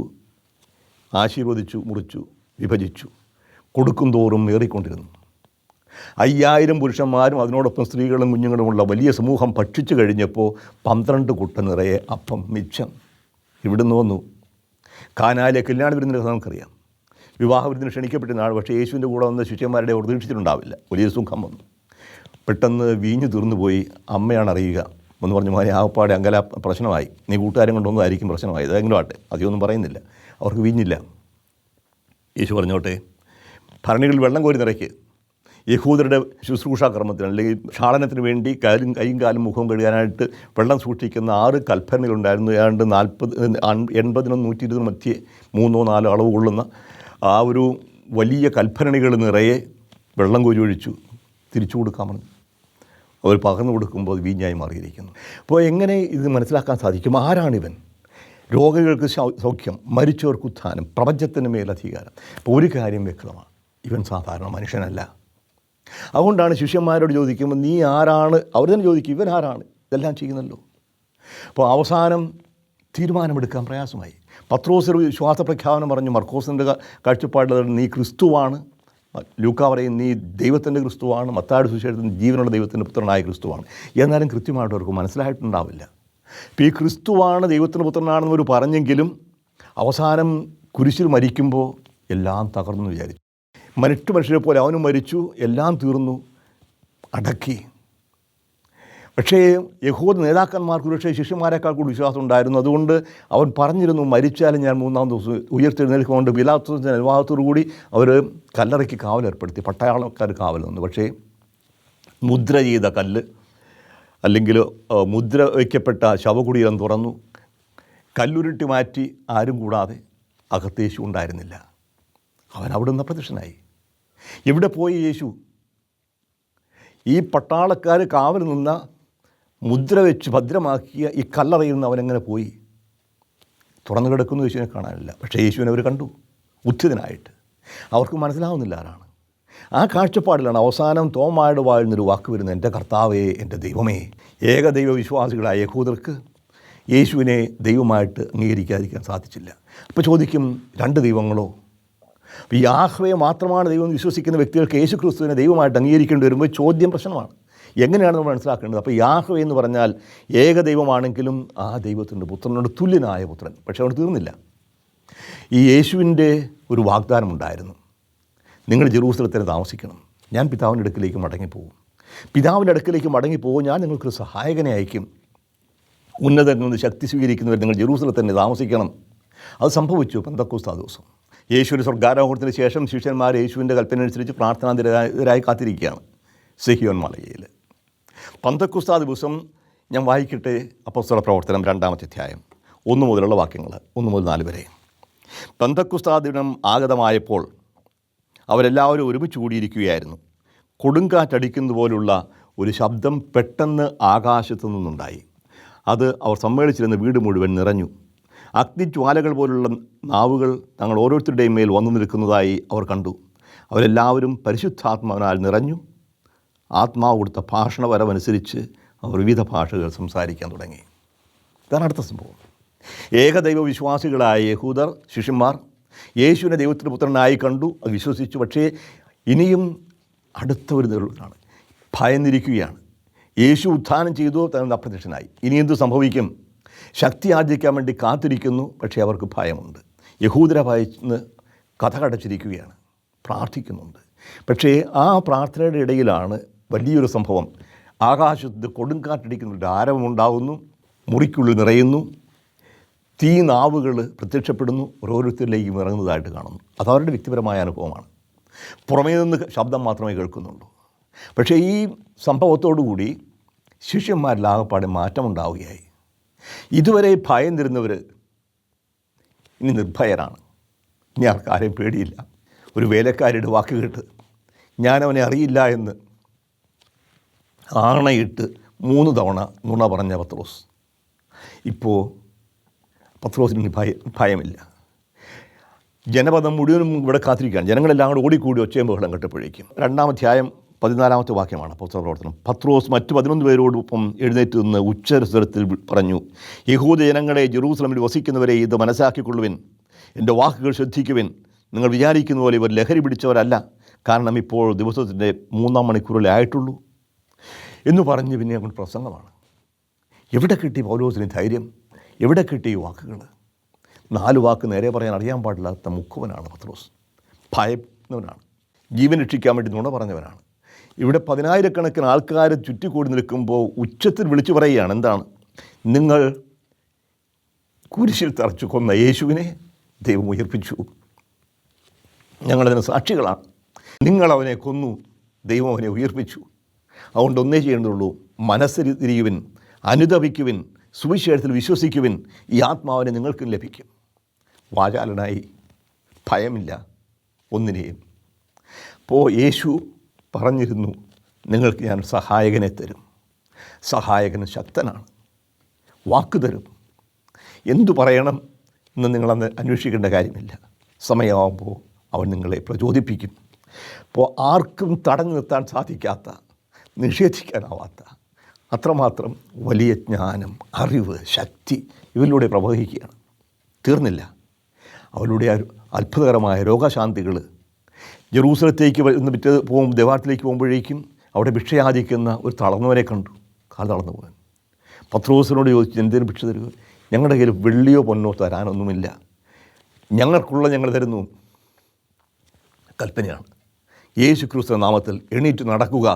ആശീർവദിച്ചു, മുറിച്ചു, വിഭജിച്ചു, കൊടുക്കും തോറും ഏറിക്കൊണ്ടിരുന്നു. 5000 പുരുഷന്മാരും അതിനോടൊപ്പം സ്ത്രീകളും കുഞ്ഞുങ്ങളുമുള്ള വലിയ സമൂഹം ഭക്ഷിച്ചു കഴിഞ്ഞപ്പോൾ 12 കുട്ട നിറയെ അപ്പം മിച്ചം. ഇവിടുന്ന് വന്നു. കാനായിലെ കല്യാണ വിരുന്നിൻ്റെ നമുക്കറിയാം. വിവാഹ വിരുന്നിന് ക്ഷണിക്കപ്പെട്ട നാൾ. പക്ഷേ യേശുവിൻ്റെ കൂടെ വന്ന ശിഷ്യന്മാരുടെ പ്രതീക്ഷിച്ചിട്ടുണ്ടാവില്ല. വലിയ സുഖം വന്നു. പെട്ടെന്ന് വീഞ്ഞു തീർന്നു പോയി. അമ്മയാണ് അറിയുക. എന്ന് പറഞ്ഞു, മോനെ ആകപ്പാടെ അങ്കല പ്രശ്നമായി, നീ കൂട്ടുകാരും കൊണ്ടൊന്നും ആയിരിക്കും പ്രശ്നമായി, അതെങ്കിലും ആട്ടെ, അധികമൊന്നും പറയുന്നില്ല. അവർക്ക് വീഞ്ഞില്ല. യേശു പറഞ്ഞോട്ടെ, ഭരണികളിൽ വെള്ളം കോരി നിറയ്ക്ക്. യഹൂദരുടെ ശുശ്രൂഷാക്രമത്തിന് അല്ലെങ്കിൽ ക്ഷാളനത്തിന് വേണ്ടി കൈയും കാലും മുഖവും കഴുകാനായിട്ട് വെള്ളം സൂക്ഷിക്കുന്ന 6 കൽഭരണികളുണ്ടായിരുന്നു. ഏതാണ്ട് 80-നും 120 മധ്യേ 3-4 അളവ് കൊള്ളുന്ന ആ ഒരു വലിയ കൽഭരണികൾ നിറയെ വെള്ളം കോരി ഒഴിച്ചു. തിരിച്ചു കൊടുക്കാൻ പറഞ്ഞു. അവർ പകർന്നു കൊടുക്കുമ്പോൾ വീഞ്ഞായി മാറിയിരിക്കുന്നു. അപ്പോൾ എങ്ങനെ ഇത് മനസ്സിലാക്കാൻ സാധിക്കും? ആരാണിവൻ? രോഗികൾക്ക് സൗഖ്യം, മരിച്ചവർക്ക് ഉത്ഥാനം, പ്രപഞ്ചത്തിന് മേലധികാരം. അപ്പോൾ ഒരു കാര്യം വ്യക്തമാണ്, ഇവൻ സാധാരണ മനുഷ്യനല്ല. അതുകൊണ്ടാണ് ശിഷ്യന്മാരോട് ചോദിക്കുമ്പോൾ നീ ആരാണ്, അവർ തന്നെ ചോദിക്കും, ഇവൻ ആരാണ്, ഇതെല്ലാം ചെയ്യുന്നല്ലോ. അപ്പോൾ അവസാനം തീരുമാനമെടുക്കാൻ പ്രയാസമായി. പത്രോസ് ഒരു വിശ്വാസ പ്രഖ്യാപനം പറഞ്ഞു. മർക്കോസിൻ്റെ കാഴ്ചപ്പാടിൽ നീ ക്രിസ്തുവാണ്, ലൂക്കാ പറയും നീ ദൈവത്തിൻ്റെ ക്രിസ്തുവാണ്, മത്തായിയുടെ സുവിശേഷത്തിൽ ജീവനുള്ള ദൈവത്തിൻ്റെ പുത്രനായ ക്രിസ്തുവാണ്. എന്നാലും കൃത്യമായിട്ട് അവർക്ക് മനസ്സിലായിട്ടുണ്ടാവില്ല. ഇപ്പോൾ ഈ ക്രിസ്തുവാണ് ദൈവത്തിൻ്റെ പുത്രനാണെന്നവർ പറഞ്ഞെങ്കിലും അവസാനം കുരിശിൽ മരിക്കുമ്പോൾ എല്ലാം തകർന്നു വിചാരിച്ചു. മനുഷ്യരെ പോലെ അവനും മരിച്ചു, എല്ലാം തീർന്നു, അടക്കി. പക്ഷേ യഹൂദ നേതാക്കന്മാർക്ക് പക്ഷേ ശിഷ്യന്മാരെക്കാൾ കൂടി വിശ്വാസം ഉണ്ടായിരുന്നു. അതുകൊണ്ട് അവൻ പറഞ്ഞിരുന്നു, മരിച്ചാലും ഞാൻ 3-ാം ദിവസം ഉയർത്തെഴുന്നേൽക്കൊണ്ട് പിലാത്തോസിൻ്റെ അനുവാദത്തോടു കൂടി അവർ കല്ലറയ്ക്ക് കാവലേർപ്പെടുത്തി. പട്ടാളക്കാർ കാവൽ നിന്നു. പക്ഷേ മുദ്ര ചെയ്ത കല്ല് അല്ലെങ്കിൽ മുദ്ര വയ്ക്കപ്പെട്ട ശവകുടീരം തുറന്നു. കല്ലുരുട്ടി മാറ്റി ആരും കൂടാതെ അകത്ത് യേശു ഉണ്ടായിരുന്നില്ല. അവൻ അവിടുന്ന് അപ്രത്യക്ഷനായി. എവിടെ പോയി യേശു? ഈ പട്ടാളക്കാർ കാവൽ നിന്ന മുദ്ര വെച്ച് ഭദ്രമാക്കിയ ഈ കല്ലറയിൽ നിന്ന് അവനെങ്ങനെ പോയി? തുറന്നു കിടക്കുന്ന യേശുവിനെ കാണാനില്ല. പക്ഷേ യേശുവിനെ അവർ കണ്ടു ഉദ്ധിതനായിട്ട്. അവർക്ക് മനസ്സിലാവുന്നില്ല ആരാണ്. ആ കാഴ്ചപ്പാടിലാണ് അവസാനം തോമായുടെ വായിൽ നിന്നൊരു വാക്ക് വരുന്നത്, എൻ്റെ കർത്താവേ, എൻ്റെ ദൈവമേ. ഏകദൈവ വിശ്വാസികളായ യഹൂദർക്ക് യേശുവിനെ ദൈവമായിട്ട് അംഗീകരിക്കാതിരിക്കാൻ സാധിച്ചില്ല. അപ്പോൾ ചോദിക്കും, 2 ദൈവങ്ങളോ? ഈ യാഹ്വേ മാത്രമാണ് ദൈവം വിശ്വസിക്കുന്ന വ്യക്തികൾക്ക് യേശു ക്രിസ്തുവിനെ ദൈവമായിട്ട് അംഗീകരിക്കേണ്ടി വരുമ്പോൾ ചോദ്യം പ്രശ്നമാണ്. എങ്ങനെയാണ് നമ്മൾ മനസ്സിലാക്കേണ്ടത്? അപ്പോൾ യാഹ്വേ എന്ന് പറഞ്ഞാൽ ഏകദൈവമാണെങ്കിലും ആ ദൈവത്തിൻ്റെ പുത്രനോട് തുല്യനായ പുത്രൻ. പക്ഷേ അവിടെ തീർന്നില്ല. ഈ യേശുവിൻ്റെ ഒരു വാഗ്ദാനം ഉണ്ടായിരുന്നു, നിങ്ങൾ ജെറൂസലത്തിൽ താമസിക്കണം, ഞാൻ പിതാവിൻ്റെ അടുക്കിലേക്ക് മടങ്ങിപ്പോകും. പിതാവിൻ്റെ അടുക്കിലേക്ക് മടങ്ങിപ്പോകും, ഞാൻ നിങ്ങൾക്കൊരു സഹായകനെ അയക്കും. ഉന്നതങ്ങളിൽ നിന്ന് ശക്തി സ്വീകരിക്കുന്നവർ നിങ്ങൾ ജെറൂസലത്തിൽ തന്നെ താമസിക്കണം. അത് സംഭവിച്ചു പെന്തക്കോസ്താ ദിവസം. യേശുവിൻ്റെ സ്വർഗ്ഗാരോഹണത്തിന് ശേഷം ശിഷ്യന്മാർ യേശുവിൻ്റെ കൽപ്പന അനുസരിച്ച് പ്രാർത്ഥനാനിരതരായി കാത്തിരിക്കുകയാണ് സിഹിയോൻ മലയിൽ. പെന്തക്കോസ്താ ദിവസം ഞാൻ വായിക്കട്ടെ അപ്പോസ്തല പ്രവർത്തനം 2-ാം അധ്യായം 1 മുതലുള്ള വാക്യങ്ങൾ, 1 മുതൽ 4 വരെ. പെന്തക്കോസ്താ ദിനം ആഗതമായപ്പോൾ അവരെല്ലാവരും ഒരുമിച്ച് കൂടിയിരിക്കുകയായിരുന്നു. കൊടുങ്കാറ്റടിക്കുന്ന പോലുള്ള ഒരു ശബ്ദം പെട്ടെന്ന് ആകാശത്തു നിന്നുണ്ടായി. അത് അവർ സമ്മേളിച്ചിരുന്ന വീട് മുഴുവൻ നിറഞ്ഞു. അഗ്നിജ്വാലകൾ പോലുള്ള നാവുകൾ തങ്ങൾ ഓരോരുത്തരുടെയും മേൽ വന്നു നിൽക്കുന്നതായി അവർ കണ്ടു. അവരെല്ലാവരും പരിശുദ്ധാത്മാവിനാൽ നിറഞ്ഞു. ആത്മാവ് കൊടുത്ത ഭാഷണവരമനുസരിച്ച് അവർ വിവിധ ഭാഷകൾ സംസാരിക്കാൻ തുടങ്ങി. ഇതാണ് അടുത്ത സംഭവം. ഏകദൈവ വിശ്വാസികളായ യഹൂദർ ശിഷ്യന്മാർ യേശുവിനെ ദൈവത്തിൻ്റെ പുത്രനായി കണ്ടു, അത് വിശ്വസിച്ചു. പക്ഷേ ഇനിയും അടുത്ത ഒരു നിലവിലാണ് ഭയന്നിരിക്കുകയാണ്. യേശു ഉത്ഥാനം ചെയ്തു, തന്നെ അപ്രത്യക്ഷനായി. ഇനി എന്തു സംഭവിക്കും? ശക്തി ആർജിക്കാൻ വേണ്ടി കാത്തിരിക്കുന്നു. പക്ഷേ അവർക്ക് ഭയമുണ്ട്. യഹൂദരെ ഭയന്ന് കഥ കടച്ചിരിക്കുകയാണ്, പ്രാർത്ഥിക്കുന്നുണ്ട്. പക്ഷേ ആ പ്രാർത്ഥനയുടെ ഇടയിലാണ് വലിയൊരു സംഭവം. ആകാശത്ത് കൊടുങ്കാറ്റടിക്കുന്നുണ്ട്, ആരവമുണ്ടാകുന്നു, മുറിക്കുള്ളിൽ നിറയുന്നു, തീ നാവുകൾ പ്രത്യക്ഷപ്പെടുന്നു, ഓരോരുത്തരിലേക്കും ഇറങ്ങുന്നതായിട്ട് കാണുന്നു. അതവരുടെ വ്യക്തിപരമായ അനുഭവമാണ്. പുറമേ നിന്ന് ശബ്ദം മാത്രമേ കേൾക്കുന്നുള്ളൂ. പക്ഷേ ഈ സംഭവത്തോടുകൂടി ശിഷ്യന്മാരിൽ ആകപ്പാടെ മാറ്റമുണ്ടാവുകയായി. ഇതുവരെ ഭയന്നിരുന്നവർ ഇനി നിർഭയരാണ്. ഇനി ആർക്കാരെയും പേടിയില്ല. ഒരു വേലക്കാരിയുടെ വാക്ക് കേട്ട് ഞാനവനെ അറിയില്ല എന്ന് ആണയിട്ട് 3 തവണ നുണ പറഞ്ഞ പത്രോസ്. ഇപ്പോൾ പത്രോസിന് ഭയമില്ല. ജനപദം മുഴുവനും ഇവിടെ കാത്തിരിക്കുകയാണ്. ജനങ്ങളെല്ലാം കൂടെ ഓടിക്കൂടി ഒച്ചയും ബഹളം കെട്ടപ്പോഴേക്കും 2-ാം അധ്യായം 14-ാമത്തെ വാക്യമാണ് അപ്പോസ്തല പ്രവർത്തനം. പത്രോസ് മറ്റ് 11 പേരോടൊപ്പം എഴുന്നേറ്റ് നിന്ന് ഉച്ചസ്വരത്തിൽ പറഞ്ഞു, യഹൂദ ജനങ്ങളെ, ജെറൂസലമിൽ വസിക്കുന്നവരെ, ഇത് മനസ്സാക്കിക്കൊള്ളുവിൻ. എൻ്റെ വാക്കുകൾ ശ്രദ്ധിക്കുവിൻ. നിങ്ങൾ വിചാരിക്കുന്ന പോലെ ഇവർ ലഹരി പിടിച്ചവരല്ല. കാരണം ഇപ്പോൾ ദിവസത്തിൻ്റെ 3-ാം മണിക്കൂറിലേ ആയിട്ടുള്ളൂ എന്ന് പറഞ്ഞ് പിന്നെ അങ്ങോട്ട് പ്രസംഗമാണ്. എവിടെ കിട്ടി പൗലോസിന് ധൈര്യം? എവിടെ കിട്ടി ഈ വാക്കുകൾ? 4 വാക്ക് നേരെ പറയാൻ അറിയാൻ പാടില്ലാത്ത മുക്കുവനാണ് പത്രോസ്. ഭയന്നവനാണ്. ജീവൻ രക്ഷിക്കാൻ വേണ്ടി നുണ പറഞ്ഞവനാണ്. ഇവിടെ 10,000-കണക്കിന് ആൾക്കാർ ചുറ്റിക്കൂടി നിൽക്കുമ്പോൾ ഉച്ചത്തിൽ വിളിച്ചു പറയുകയാണ്. എന്താണ്? നിങ്ങൾ കുരിശിൽ തറച്ചു കൊന്ന യേശുവിനെ ദൈവം ഉയർപ്പിച്ചു. ഞങ്ങളതിന് സാക്ഷികളാണ്. നിങ്ങളവനെ കൊന്നു, ദൈവം അവനെ ഉയർപ്പിച്ചു. അതുകൊണ്ട് ഒന്നേ ചെയ്യേണ്ടതുള്ളൂ, മനസ്സ് തിരിയുവിൻ, അനുതപിക്കുവിൻ, സുവിശേഷത്തിൽ വിശ്വസിക്കുവിൻ. ഈ ആത്മാവിനെ നിങ്ങൾക്കും ലഭിക്കും. വാചാലനായി ഭയമില്ല ഒന്നിനെയും. അപ്പോൾ യേശു പറഞ്ഞിരുന്നു, നിങ്ങൾക്ക് ഞാൻ സഹായകനെ തരും. സഹായകന് ശക്തനാണ്, വാക്ക് തരും. എന്തു പറയണം എന്ന് നിങ്ങളന്ന് അന്വേഷിക്കേണ്ട കാര്യമില്ല. സമയമാകുമ്പോൾ അവൻ നിങ്ങളെ പ്രചോദിപ്പിക്കും. അപ്പോൾ ആർക്കും തടഞ്ഞു നിർത്താൻ സാധിക്കാത്ത, നിഷേധിക്കാനാവാത്ത അത്രമാത്രം വലിയ ജ്ഞാനം, അറിവ്, ശക്തി ഇവരിലൂടെ പ്രവഹിക്കുകയാണ്. തീർന്നില്ല. അവരുടെ അത്ഭുതകരമായ രോഗശാന്തികൾ. ജെറൂസലത്തേക്ക് ദേവാലയത്തിലേക്ക് പോകുമ്പോഴേക്കും അവിടെ ഭിക്ഷയാചിക്കുന്ന ഒരു തളർന്നവരെ കണ്ടു. കാൽ തളർന്നു പോകാൻ പത്രോസിനോട് ചോദിച്ചു, എന്തിനു ഭിക്ഷ തരുക? ഞങ്ങളുടെ കയ്യിൽ വെള്ളിയോ പൊന്നോ തരാനൊന്നുമില്ല, ഞങ്ങൾക്കുള്ള ഞങ്ങൾ തരുന്നു. കൽപ്പനയാണ്. യേശു ക്രിസ്തുവിന്റെ നാമത്തിൽ എണീറ്റ് നടക്കുക.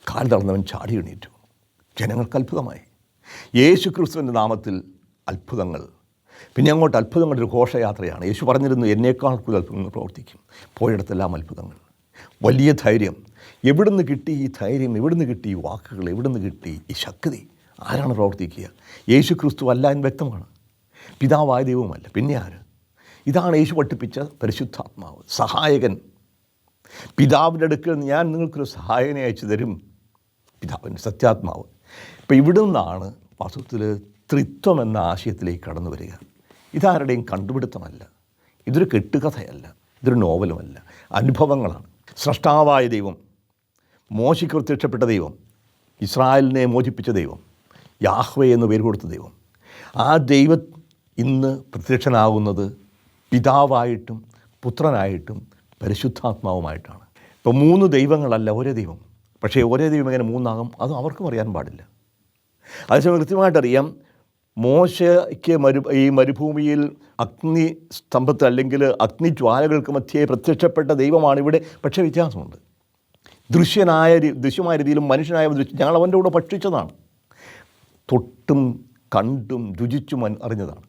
കാൽ തളർന്നവൻ ചാടി എണീറ്റു. ജനങ്ങൾക്ക് അത്ഭുതമായി. യേശു ക്രിസ്തുവിൻ്റെ നാമത്തിൽ അത്ഭുതങ്ങൾ. പിന്നെ അങ്ങോട്ട് അത്ഭുതങ്ങളുടെ ഒരു ഘോഷയാത്രയാണ്. യേശു പറഞ്ഞിരുന്നു, എന്നേക്കാൾ കൂടുതൽ അത്ഭുതങ്ങൾ പ്രവർത്തിക്കും. പോയിടത്തെല്ലാം അത്ഭുതങ്ങൾ. വലിയ ധൈര്യം. എവിടുന്ന് കിട്ടി ഈ ധൈര്യം? എവിടുന്ന് കിട്ടി ഈ വാക്കുകൾ? എവിടുന്ന് കിട്ടി ഈ ശക്തി? ആരാണ് പ്രവർത്തിക്കുക? യേശു ക്രിസ്തു അല്ല എന്ന് വ്യക്തമാണ്. പിതാവായ ദൈവവുമല്ല. പിന്നെ ആര്? ഇതാണ് യേശു പഠിപ്പിച്ച പരിശുദ്ധാത്മാവ്, സഹായകൻ. പിതാവിൻ്റെ അടുക്കൽ ഞാൻ നിങ്ങൾക്കൊരു സഹായകനെ അയച്ചു തരും. പിതാവിൻ്റെ സത്യാത്മാവ്. ഇപ്പം ഇവിടെ നിന്നാണ് വാസ്തവത്തിൽ ത്രിത്വം എന്ന ആശയത്തിലേക്ക് കടന്നു വരിക. ഇതാരുടെയും കണ്ടുപിടുത്തമല്ല, ഇതൊരു കെട്ടുകഥയല്ല, ഇതൊരു നോവലുമല്ല, അനുഭവങ്ങളാണ്. സ്രഷ്ടാവായ ദൈവം, മോശയ്ക്ക് പ്രത്യക്ഷപ്പെട്ട ദൈവം, ഇസ്രായേലിനെ മോചിപ്പിച്ച ദൈവം, യാഹ്വേ എന്ന് പേര് കൊടുത്ത ദൈവം, ആ ദൈവം ഇന്ന് പ്രത്യക്ഷനാകുന്നത് പിതാവായിട്ടും പുത്രനായിട്ടും പരിശുദ്ധാത്മാവുമായിട്ടാണ്. ഇപ്പോൾ 3 ദൈവങ്ങളല്ല, ഒരേ ദൈവം. പക്ഷേ ഒരേ ദൈവം എങ്ങനെ 3 അത് അവർക്കും അറിയാൻ പാടില്ല. അതേസമയം കൃത്യമായിട്ടറിയാം, മോശയ്ക്ക് ഈ മരുഭൂമിയിൽ അഗ്നി സ്തംഭത്തിൽ അല്ലെങ്കിൽ അഗ്നിജ്വാലകൾക്ക് മധ്യേ പ്രത്യക്ഷപ്പെട്ട ദൈവമാണ് ഇവിടെ. പക്ഷേ വ്യത്യാസമുണ്ട്. ദൃശ്യമായ രീതിയിലും മനുഷ്യനായ ഞങ്ങൾ അവൻ്റെ കൂടെ ഭക്ഷിച്ചതാണ്, തൊട്ടും കണ്ടും രുചിച്ചും അറിഞ്ഞതാണ്,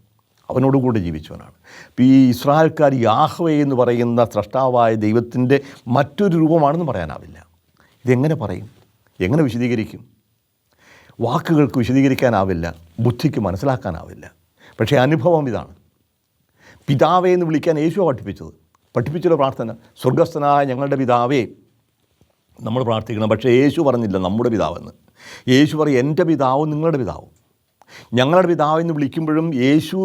അവനോടുകൂടെ ജീവിച്ചവനാണ്. അപ്പോൾ ഈ ഇസ്രായേൽക്കാർ യാഹ്വേ എന്ന് പറയുന്ന സ്രഷ്ടാവായ ദൈവത്തിൻ്റെ മറ്റൊരു രൂപമാണെന്ന് പറയാനാവില്ല. ഇതെങ്ങനെ പറയും? എങ്ങനെ വിശദീകരിക്കും? വാക്കുകൾക്ക് വിശദീകരിക്കാനാവില്ല, ബുദ്ധിക്ക് മനസ്സിലാക്കാനാവില്ല. പക്ഷേ അനുഭവം ഇതാണ്. പിതാവേ എന്ന് വിളിക്കാൻ യേശുവാണ് പഠിപ്പിച്ചൊരു പ്രാർത്ഥന, സ്വർഗസ്ഥനായ ഞങ്ങളുടെ പിതാവേ നമ്മൾ പ്രാർത്ഥിക്കണം. പക്ഷേ യേശു പറഞ്ഞില്ല നമ്മുടെ പിതാവെന്ന്. യേശു പറയും, എൻ്റെ പിതാവും നിങ്ങളുടെ പിതാവും. ഞങ്ങളുടെ പിതാവെന്ന് വിളിക്കുമ്പോഴും യേശു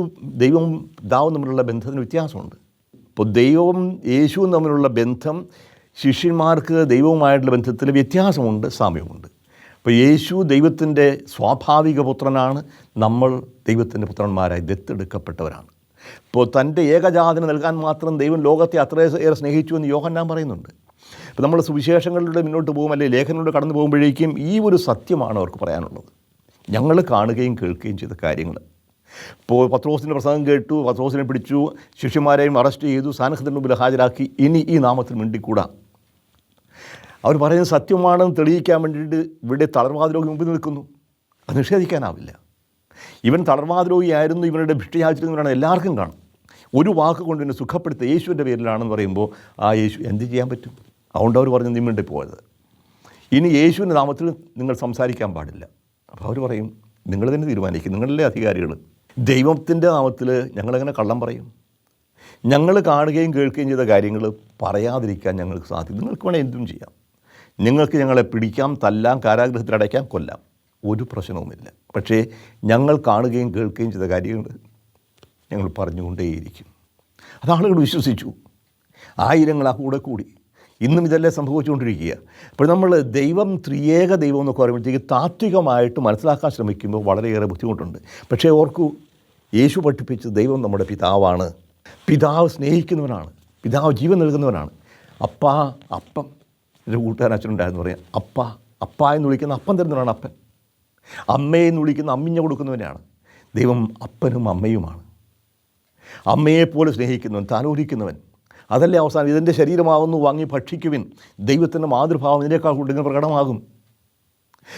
ദൈവവും പിതാവും തമ്മിലുള്ള ബന്ധത്തിന് വ്യത്യാസമുണ്ട്. ഇപ്പോൾ ദൈവവും യേശുവും തമ്മിലുള്ള ബന്ധം ശിഷ്യന്മാർക്ക് ദൈവവുമായിട്ടുള്ള ബന്ധത്തിൽ വ്യത്യാസമുണ്ട്, സാമ്യമുണ്ട്. അപ്പോൾ യേശു ദൈവത്തിൻ്റെ സ്വാഭാവിക പുത്രനാണ്, നമ്മൾ ദൈവത്തിൻ്റെ പുത്രന്മാരായി ദത്തെടുക്കപ്പെട്ടവരാണ്. ഇപ്പോൾ തൻ്റെ ഏകജാതന് നൽകാൻ മാത്രം ദൈവം ലോകത്തെ അത്രയേറെ സ്നേഹിച്ചു എന്ന് യോഹന്നാൻ പറയുന്നുണ്ട്. ഇപ്പോൾ നമ്മൾ സുവിശേഷങ്ങളിലൂടെ മുന്നോട്ട് പോകും, അല്ലെങ്കിൽ ലേഖനങ്ങളിലൂടെ കടന്നു പോകുമ്പോഴേക്കും ഈ ഒരു സത്യമാണ് അവർക്ക് പറയാനുള്ളത്. ഞങ്ങൾ കാണുകയും കേൾക്കുകയും ചെയ്ത കാര്യങ്ങൾ. ഇപ്പോൾ പത്രോസിൻ്റെ പ്രസംഗം കേട്ടു, പത്രോസിനെ പിടിച്ചു, ശിഷ്യന്മാരെയും അറസ്റ്റ് ചെയ്തു, സാന്നിധ്യത്തിന് മുമ്പിൽ ഹാജരാക്കി. ഇനി ഈ നാമത്തിൽ മിണ്ടിക്കൂടാ. അവർ പറയുന്നത് സത്യമാണെന്ന് തെളിയിക്കാൻ വേണ്ടിയിട്ട് ഇവിടെ തളർവാദരോഗി മുമ്പിൽ നിൽക്കുന്നു. അത് നിഷേധിക്കാനാവില്ല. ഇവൻ തളർവാദരോഗിയായിരുന്നു, ഇവരുടെ ഭിക്ഷയാചിരുന്നവരാണ്, എല്ലാവർക്കും കാണും. ഒരു വാക്ക് കൊണ്ട് എന്നെ സുഖപ്പെടുത്തുക യേശുവിൻ്റെ പേരിലാണെന്ന് പറയുമ്പോൾ ആ യേശു എന്ത് ചെയ്യാൻ പറ്റും? അതുകൊണ്ട് അവർ പറഞ്ഞു, നീ മിണ്ടി പോയത്. ഇനി യേശുവിൻ്റെ നാമത്തിൽ നിങ്ങൾ സംസാരിക്കാൻ പാടില്ല. അപ്പോൾ അവർ പറയും, നിങ്ങൾ തന്നെ തീരുമാനിക്കും, നിങ്ങളല്ലേ അധികാരികൾ. ദൈവത്തിൻ്റെ നാമത്തിൽ ഞങ്ങളെങ്ങനെ കള്ളം പറയും? ഞങ്ങൾ കാണുകയും കേൾക്കുകയും ചെയ്ത കാര്യങ്ങൾ പറയാതിരിക്കാൻ ഞങ്ങൾക്ക് സാധിക്കും. നിങ്ങൾക്ക് വേണേൽ എന്തും ചെയ്യാം. നിങ്ങൾക്ക് ഞങ്ങളെ പിടിക്കാം, തല്ലാം, കാരാഗൃഹത്തിലടയ്ക്കാം, കൊല്ലാം, ഒരു പ്രശ്നവുമില്ല. പക്ഷേ ഞങ്ങൾ കാണുകയും കേൾക്കുകയും ചെയ്ത കാര്യങ്ങൾ ഞങ്ങൾ പറഞ്ഞുകൊണ്ടേയിരിക്കും. അത് ആളുകൾ വിശ്വസിച്ചു. ആയിരങ്ങൾ ആ കൂടെ കൂടി. ഇന്നും ഇതെല്ലാം സംഭവിച്ചുകൊണ്ടിരിക്കുക. അപ്പോൾ നമ്മൾ ദൈവം, ത്രിയേക ദൈവം എന്നൊക്കെ പറയുമ്പോഴത്തേക്ക് താത്വികമായിട്ട് മനസ്സിലാക്കാൻ ശ്രമിക്കുമ്പോൾ വളരെയേറെ ബുദ്ധിമുട്ടുണ്ട്. പക്ഷേ ഓർക്കൂ, യേശു പഠിപ്പിച്ച ദൈവം നമ്മുടെ പിതാവാണ്. പിതാവ് സ്നേഹിക്കുന്നവനാണ്. പിതാവ് ജീവൻ നൽകുന്നവനാണ്. അപ്പാ, അപ്പം. എൻ്റെ കൂട്ടുകാരൻ അച്ഛനുണ്ടായിരുന്നു പറയാം, അപ്പ എന്ന് വിളിക്കുന്ന അപ്പം തരുന്നവനാണ് അപ്പൻ. അമ്മയെ എന്ന് വിളിക്കുന്ന അമ്മിഞ്ഞ കൊടുക്കുന്നവനാണ്. ദൈവം അപ്പനും അമ്മയുമാണ്. അമ്മയെപ്പോലെ സ്നേഹിക്കുന്നവൻ, താലോലിക്കുന്നവൻ. അതല്ലേ അവസാനം, ഇതിൻ്റെ ശരീരമാകുന്നു, വാങ്ങി ഭക്ഷിക്കുവിൻ, ദൈവത്തിൻ്റെ മാതൃഭാവം ഇതിനേക്കാൾ കൂടുതൽ പ്രകടമാകും.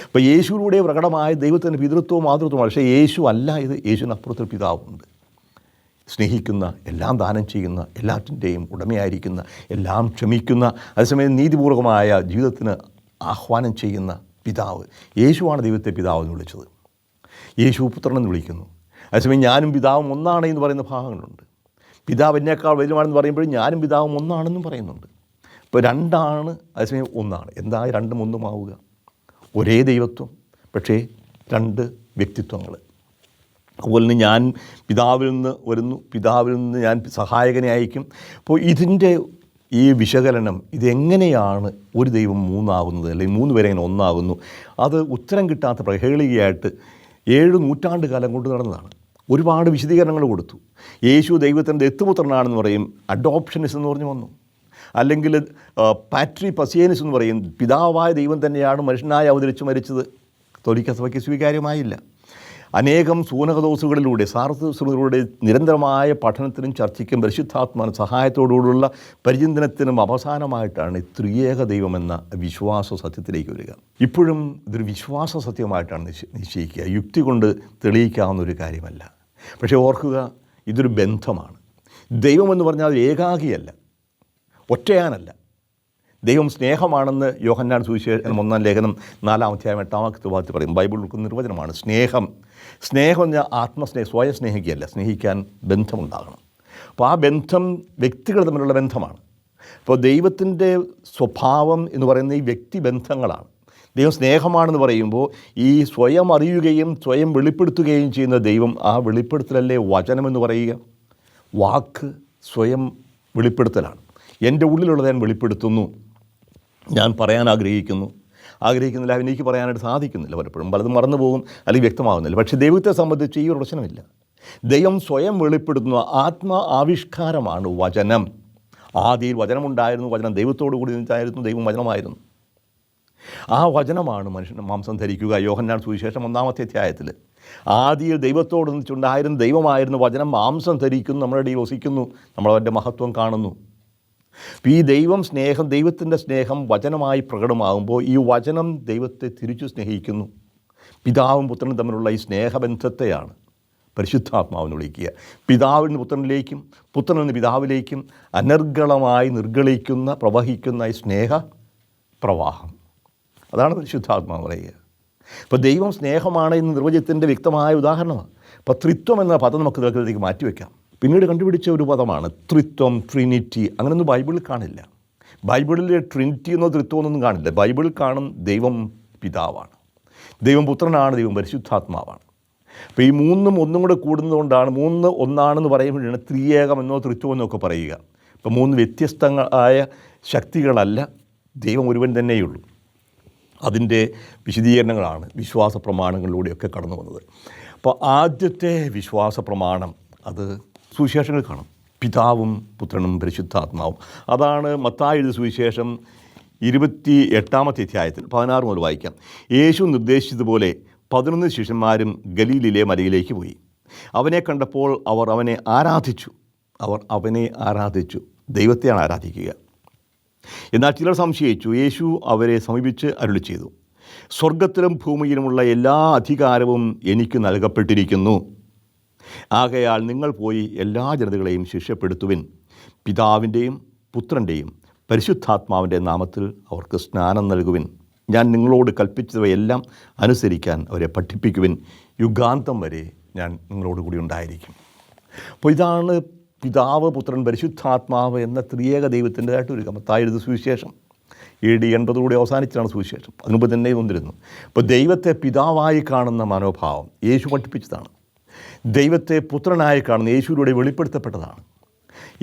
ഇപ്പോൾ യേശുവിലൂടെ പ്രകടമായ ദൈവത്തിൻ്റെ പിതൃത്വവും മാതൃത്വമാണ്. പക്ഷേ യേശു അല്ല ഇത്. യേശുവിനപ്പുറത്തൊരു പിതാവുണ്ട്. സ്നേഹിക്കുന്ന, എല്ലാം ദാനം ചെയ്യുന്ന, എല്ലാറ്റിൻ്റെയും ഉടമയായിരിക്കുന്ന, എല്ലാം ക്ഷമിക്കുന്ന, അതേസമയം നീതിപൂർവമായ ജീവിതത്തിന് ആഹ്വാനം ചെയ്യുന്ന പിതാവ്. യേശുവാണ് ദൈവത്തെ പിതാവ് എന്ന് വിളിച്ചത്. യേശു പുത്രനെന്ന് വിളിക്കുന്നു. അതേസമയം ഞാനും പിതാവും ഒന്നാണ് എന്ന് പറയുന്ന ഭാഗങ്ങളുണ്ട്. പിതാവ് എന്നേക്കാൾ വലുതാണെന്ന് പറയുമ്പോഴും ഞാനും പിതാവും ഒന്നാണെന്നും പറയുന്നുണ്ട്. ഇപ്പോൾ രണ്ടാണ്, അതേസമയം ഒന്നാണ്. എന്താ രണ്ടും ഒന്നുമാവുക? ഒരേ ദൈവത്വം, പക്ഷേ രണ്ട് വ്യക്തിത്വങ്ങൾ. അതുപോലെ തന്നെ ഞാൻ പിതാവിൽ നിന്ന് വരുന്നു, പിതാവിൽ നിന്ന് ഞാൻ സഹായകനെ അയക്കും. അപ്പോൾ ഇതിൻ്റെ ഈ വിശകലനം, ഇതെങ്ങനെയാണ് ഒരു ദൈവം മൂന്നാകുന്നത്, അല്ലെങ്കിൽ മൂന്ന് പേരെ എങ്ങനെ ഒന്നാകുന്നു, അത് ഉത്തരം കിട്ടാത്ത പ്രഹേളികയായിട്ട് 7 നൂറ്റാണ്ട് കാലം കൊണ്ട് നടന്നതാണ്. ഒരുപാട് വിശദീകരണങ്ങൾ കൊടുത്തു. യേശു ദൈവത്തിൻ്റെ ദത്തുപുത്രനാണെന്ന് പറയും, അഡോപ്ഷനിസം എന്ന് പറഞ്ഞു വന്നു. അല്ലെങ്കിൽ പാട്രി പസിയനിസം എന്ന് പറയും, പിതാവായ ദൈവം തന്നെയാണ് മനുഷ്യനായി അവതരിച്ച് മരിച്ചത്. കത്തോലിക്ക സഭയ്ക്ക് സ്വീകാര്യമായില്ല. അനേകം സൂനകദോസുകളിലൂടെ, സാർഥസിലൂടെ നിരന്തരമായ പഠനത്തിനും ചർച്ചയ്ക്കും പരിശുദ്ധാത്മാന സഹായത്തോടുകൂടിയുള്ള പരിചിന്തനത്തിനും അവസാനമായിട്ടാണ് ത്രിയേക ദൈവമെന്ന വിശ്വാസ സത്യത്തിലേക്ക് വരിക. ഇപ്പോഴും ഇതൊരു വിശ്വാസ സത്യമായിട്ടാണ് നിശ്ചയിക്കുക. യുക്തി കൊണ്ട് തെളിയിക്കാവുന്ന ഒരു കാര്യമല്ല. പക്ഷേ ഓർക്കുക, ഇതൊരു ബന്ധമാണ്. ദൈവമെന്ന് പറഞ്ഞാൽ ഏകാകിയല്ല, ഒറ്റയാനല്ല. ദൈവം സ്നേഹമാണെന്ന് യോഹന്നാൻ സുവിശേഷം 1-ാം ലേഖനം 4-ാം അധ്യായം 8-ാമത്തെ ഭാഗത്ത് പറയും. ബൈബിളിൽ നിർവചനമാണ് സ്നേഹം. സ്നേഹം എന്ന ആത്മസ്നേഹം, സ്വയം സ്നേഹിക്കുകയല്ല, സ്നേഹിക്കാൻ ബന്ധമുണ്ടാകണം. അപ്പോൾ ആ ബന്ധം വ്യക്തികൾ തമ്മിലുള്ള ബന്ധമാണ്. അപ്പോൾ ദൈവത്തിൻ്റെ സ്വഭാവം എന്ന് പറയുന്നത് ഈ വ്യക്തിബന്ധങ്ങളാണ്. ദൈവം സ്നേഹമാണെന്ന് പറയുമ്പോൾ ഈ സ്വയം അറിയുകയും സ്വയം വെളിപ്പെടുത്തുകയും ചെയ്യുന്ന ദൈവം, ആ വെളിപ്പെടുത്തലല്ലേ വചനമെന്ന് പറയുക. വാക്ക് സ്വയം വെളിപ്പെടുത്തലാണ്. എൻ്റെ ഉള്ളിലുള്ളത് ഞാൻ വെളിപ്പെടുത്തുന്നു, ഞാൻ പറയാൻ ആഗ്രഹിക്കുന്നില്ല, എനിക്ക് പറയാനായിട്ട് സാധിക്കുന്നില്ല. പലപ്പോഴും പലതും മറന്നു പോകും, അല്ലെങ്കിൽ വ്യക്തമാകുന്നില്ല. പക്ഷേ ദൈവത്തെ സംബന്ധിച്ച് ഈ ഒരു പ്രശ്നമില്ല. ദൈവം സ്വയം വെളിപ്പെടുത്തുന്ന ആത്മാവിഷ്കാരമാണ് വചനം. ആദിയിൽ വചനമുണ്ടായിരുന്നു, വചനം ദൈവത്തോടു കൂടി നിന്നിട്ടായിരുന്നു, ദൈവം വചനമായിരുന്നു. ആ വചനമാണ് മനുഷ്യൻ മാംസം ധരിക്കുക. യോഹന്നാൻ സുവിശേഷം 1-ാമത്തെ അധ്യായത്തിൽ ആദിയിൽ ദൈവത്തോട് നിന്നിട്ടുണ്ടായിരുന്നു, ദൈവമായിരുന്നു, വചനം മാംസം ധരിക്കുന്നു, നമ്മുടെ ഇടയിൽ വസിക്കുന്നു, നമ്മളവൻ്റെ മഹത്വം കാണുന്നു. അപ്പോൾ ഈ ദൈവത്തിൻ്റെ സ്നേഹം വചനമായി പ്രകടമാകുമ്പോൾ ഈ വചനം ദൈവത്തെ തിരിച്ചു സ്നേഹിക്കുന്നു. പിതാവും പുത്രനും തമ്മിലുള്ള ഈ സ്നേഹബന്ധത്തെയാണ് പരിശുദ്ധാത്മാവെന്ന് വിളിക്കുക. പിതാവിൽ നിന്ന് പുത്രനിലേക്കും, പുത്രനിൽ നിന്ന് പിതാവിലേക്കും അനർഗളമായി നിർഗളിക്കുന്ന, പ്രവഹിക്കുന്ന ഈ സ്നേഹ പ്രവാഹം, അതാണ് പരിശുദ്ധാത്മാവ് പറയുക. ഇപ്പോൾ ദൈവം സ്നേഹമാണ് എന്ന നിർവചനത്തിൻ്റെ വ്യക്തമായ ഉദാഹരണമാണ്. അപ്പോൾ ത്രിത്വം എന്ന പദം നമുക്ക് ഇതിലേക്ക് മാറ്റിവെക്കാം. പിന്നീട് കണ്ടുപിടിച്ച ഒരു പദമാണ് ത്രിത്വം, ട്രിനിറ്റി. അങ്ങനെയൊന്നും ബൈബിളിൽ കാണില്ല. ബൈബിളിൽ ട്രിനിറ്റി എന്നോ ത്രിത്വം എന്നൊന്നും കാണില്ല. ബൈബിളിൽ കാണും ദൈവം പിതാവാണ്, ദൈവം പുത്രനാണ്, ദൈവം പരിശുദ്ധാത്മാവാണ്. അപ്പോൾ ഈ മൂന്നും ഒന്നും കൂടെ കൂടുന്നതുകൊണ്ടാണ് 3 ഒന്നാണെന്ന് പറയുമ്പോഴാണ് ത്രിയേകമെന്നോ ത്രിത്വം എന്നൊക്കെ പറയുക. ഇപ്പോൾ 3 വ്യത്യസ്തങ്ങളായ ശക്തികളല്ല, ദൈവം ഒരുവൻ തന്നെയുള്ളൂ. അതിൻ്റെ വിശദീകരണങ്ങളാണ് വിശ്വാസ പ്രമാണങ്ങളിലൂടെയൊക്കെ കടന്നു വന്നത്. അപ്പോൾ ആദ്യത്തെ വിശ്വാസ പ്രമാണം അത് സുവിശേഷങ്ങൾ കാണും, പിതാവും പുത്രനും പരിശുദ്ധാത്മാവും. അതാണ് മത്തായി എഴുതിയ സുവിശേഷം 28-ാമത്തെ അധ്യായത്തിൽ 16 മുതൽ വായിക്കാം. യേശു നിർദ്ദേശിച്ചതുപോലെ 11 ശിഷ്യന്മാരും ഗലീലിലെ മലയിലേക്ക് പോയി. അവനെ കണ്ടപ്പോൾ അവർ അവനെ ആരാധിച്ചു. ദൈവത്തെയാണ് ആരാധിക്കുക. എന്നാൽ ചിലർ സംശയിച്ചു. യേശു അവരെ സമീപിച്ച് അരുളി ചെയ്തു, സ്വർഗത്തിലും ഭൂമിയിലുമുള്ള എല്ലാ അധികാരവും എനിക്ക് നൽകപ്പെട്ടിരിക്കുന്നു. ആകയാൽ നിങ്ങൾ പോയി എല്ലാ ജനതകളെയും ശിഷ്യപ്പെടുത്തുവിൻ. പിതാവിൻ്റെയും പുത്രൻ്റെയും പരിശുദ്ധാത്മാവിൻ്റെ നാമത്തിൽ അവർക്ക് സ്നാനം നൽകുവിൻ. ഞാൻ നിങ്ങളോട് കൽപ്പിച്ചവയെല്ലാം അനുസരിക്കാൻ അവരെ പഠിപ്പിക്കുവിൻ. യുഗാന്തം വരെ ഞാൻ നിങ്ങളോട് കൂടി ഉണ്ടായിരിക്കും. അപ്പോൾ ഇതാണ് പിതാവ്, പുത്രൻ, പരിശുദ്ധാത്മാവ് എന്ന ത്രിയേക ദൈവത്തിൻ്റെതായിട്ടൊരു മത്തായി എഴുതിയ സുവിശേഷം. AD 80 അവസാനിച്ചാണ് സുവിശേഷം. അതിനുമുമ്പ് തന്നെ വന്നിരുന്നു. അപ്പോൾ ദൈവത്തെ പിതാവായി കാണുന്ന മനോഭാവം യേശു പഠിപ്പിച്ചതാണ്. ദൈവത്തെ പുത്രനായി കാണുന്ന യേശുവിലൂടെ വെളിപ്പെടുത്തപ്പെട്ടതാണ്.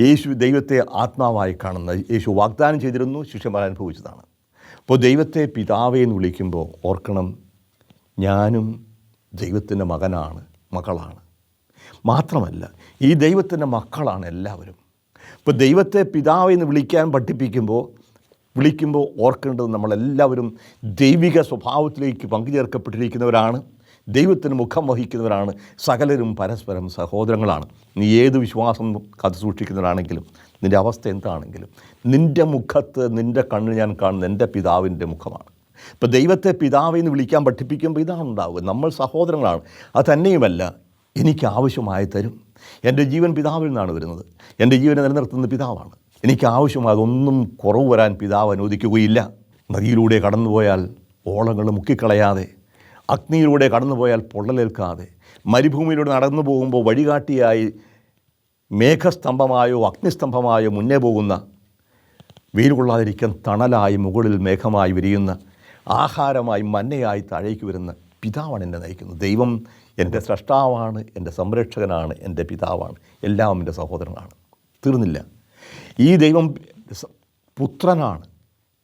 യേശു ദൈവത്തെ ആത്മാവായി കാണുന്ന യേശു വാഗ്ദാനം ചെയ്തിരുന്നു, ശിഷ്യന്മാർ അനുഭവിച്ചതാണ്. അപ്പോൾ ദൈവത്തെ പിതാവേ എന്ന് വിളിക്കുമ്പോൾ ഓർക്കണം, ഞാനും ദൈവത്തിൻ്റെ മകളാണ്. മാത്രമല്ല ഈ ദൈവത്തിൻ്റെ മക്കളാണ് എല്ലാവരും. ഇപ്പോൾ ദൈവത്തെ പിതാവേ എന്ന് വിളിക്കുമ്പോൾ ഓർക്കേണ്ടത് നമ്മളെല്ലാവരും ദൈവിക സ്വഭാവത്തിലേക്ക് പങ്കുചേർക്കപ്പെട്ടിരിക്കുന്നവരാണ്, ദൈവത്തിന് മുഖം വഹിക്കുന്നവരാണ്, സകലരും പരസ്പരം സഹോദരങ്ങളാണ്. നീ ഏത് വിശ്വാസം കാത്തു സൂക്ഷിക്കുന്നവരാണെങ്കിലും നിൻ്റെ അവസ്ഥ എന്താണെങ്കിലും നിൻ്റെ മുഖത്ത്, നിൻ്റെ കണ്ണിൽ ഞാൻ കാണുന്ന എൻ്റെ പിതാവിൻ്റെ മുഖമാണ്. ഇപ്പോൾ ദൈവത്തെ പിതാവേ എന്ന് വിളിക്കാൻ പഠിപ്പിക്കുമ്പോൾ ഇതാണ് ഉണ്ടാവുക, നമ്മൾ സഹോദരങ്ങളാണ്. അത് തന്നെയുമല്ല, എനിക്ക് ആവശ്യമായി തരും. എൻ്റെ ജീവൻ പിതാവിൽ നിന്നാണ് വരുന്നത്. എൻ്റെ ജീവനെ നിലനിർത്തുന്ന പിതാവാണ്. എനിക്ക് ആവശ്യമായതൊന്നും കുറവ് വരാൻ പിതാവ് അനുവദിക്കുകയില്ല. നദിയിലൂടെ കടന്നുപോയാൽ ഓളങ്ങൾ മുക്കിക്കളയാതെ, അഗ്നിയിലൂടെ കടന്നുപോയാൽ പൊള്ളലേൽക്കാതെ, മരുഭൂമിയിലൂടെ നടന്നു പോകുമ്പോൾ വഴികാട്ടിയായി മേഘസ്തംഭമായോ അഗ്നിസ്തംഭമായോ മുന്നേ പോകുന്ന, വെയിൽ കൊള്ളാതിരിക്കാൻ തണലായി മുകളിൽ മേഘമായി വിരിയുന്ന, ആഹാരമായി മന്നയായി താഴേക്ക് വരുന്ന പിതാവാണ് എന്നെ നയിക്കുന്നത്. ദൈവം എൻ്റെ സ്രഷ്ടാവാണ്, എൻ്റെ സംരക്ഷകനാണ്, എൻ്റെ പിതാവാണ്, എല്ലാം എൻ്റെ സഹോദരനാണ്. തീർന്നില്ല. ഈ ദൈവം പുത്രനാണ്,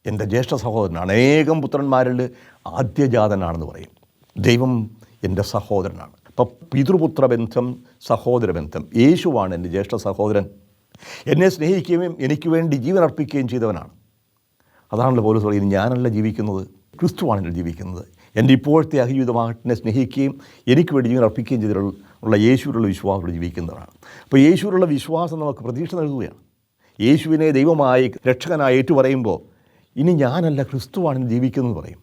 എൻ്റെ ജ്യേഷ്ഠ സഹോദരനാണ്. അനേകം പുത്രന്മാരിൽ ആദ്യജാതനാണെന്ന് പറയും. ദൈവം എൻ്റെ സഹോദരനാണ്. അപ്പം പിതൃപുത്ര ബന്ധം, സഹോദരബന്ധം. യേശുവാണ് എൻ്റെ ജ്യേഷ്ഠ സഹോദരൻ. എന്നെ സ്നേഹിക്കുകയും എനിക്ക് വേണ്ടി ജീവൻ അർപ്പിക്കുകയും ചെയ്തവനാണ്. അതാണല്ലോ പൗലോസ് പറയുന്നത്, ഞാനല്ല ജീവിക്കുന്നത്, ക്രിസ്തുവാണ് എന്നിൽ ജീവിക്കുന്നത്. എൻ്റെ ഇപ്പോഴത്തെ അഹിജീവിതമാകട്ടിനെ സ്നേഹിക്കുകയും എനിക്ക് വേണ്ടി ജീവൻ അർപ്പിക്കുകയും ചെയ്തിട്ടുള്ള യേശുവിലുള്ള വിശ്വാസത്തോടെ ജീവിക്കുന്നവരാണ്. അപ്പോൾ യേശുവിലുള്ള വിശ്വാസം നമുക്ക് പ്രതീക്ഷ നൽകുകയാണ്. യേശുവിനെ ദൈവമായി രക്ഷകനായി ഏറ്റുപറയുമ്പോൾ ഇനി ഞാനല്ല, ക്രിസ്തുവാണ് ജീവിക്കുന്നത് പറയും.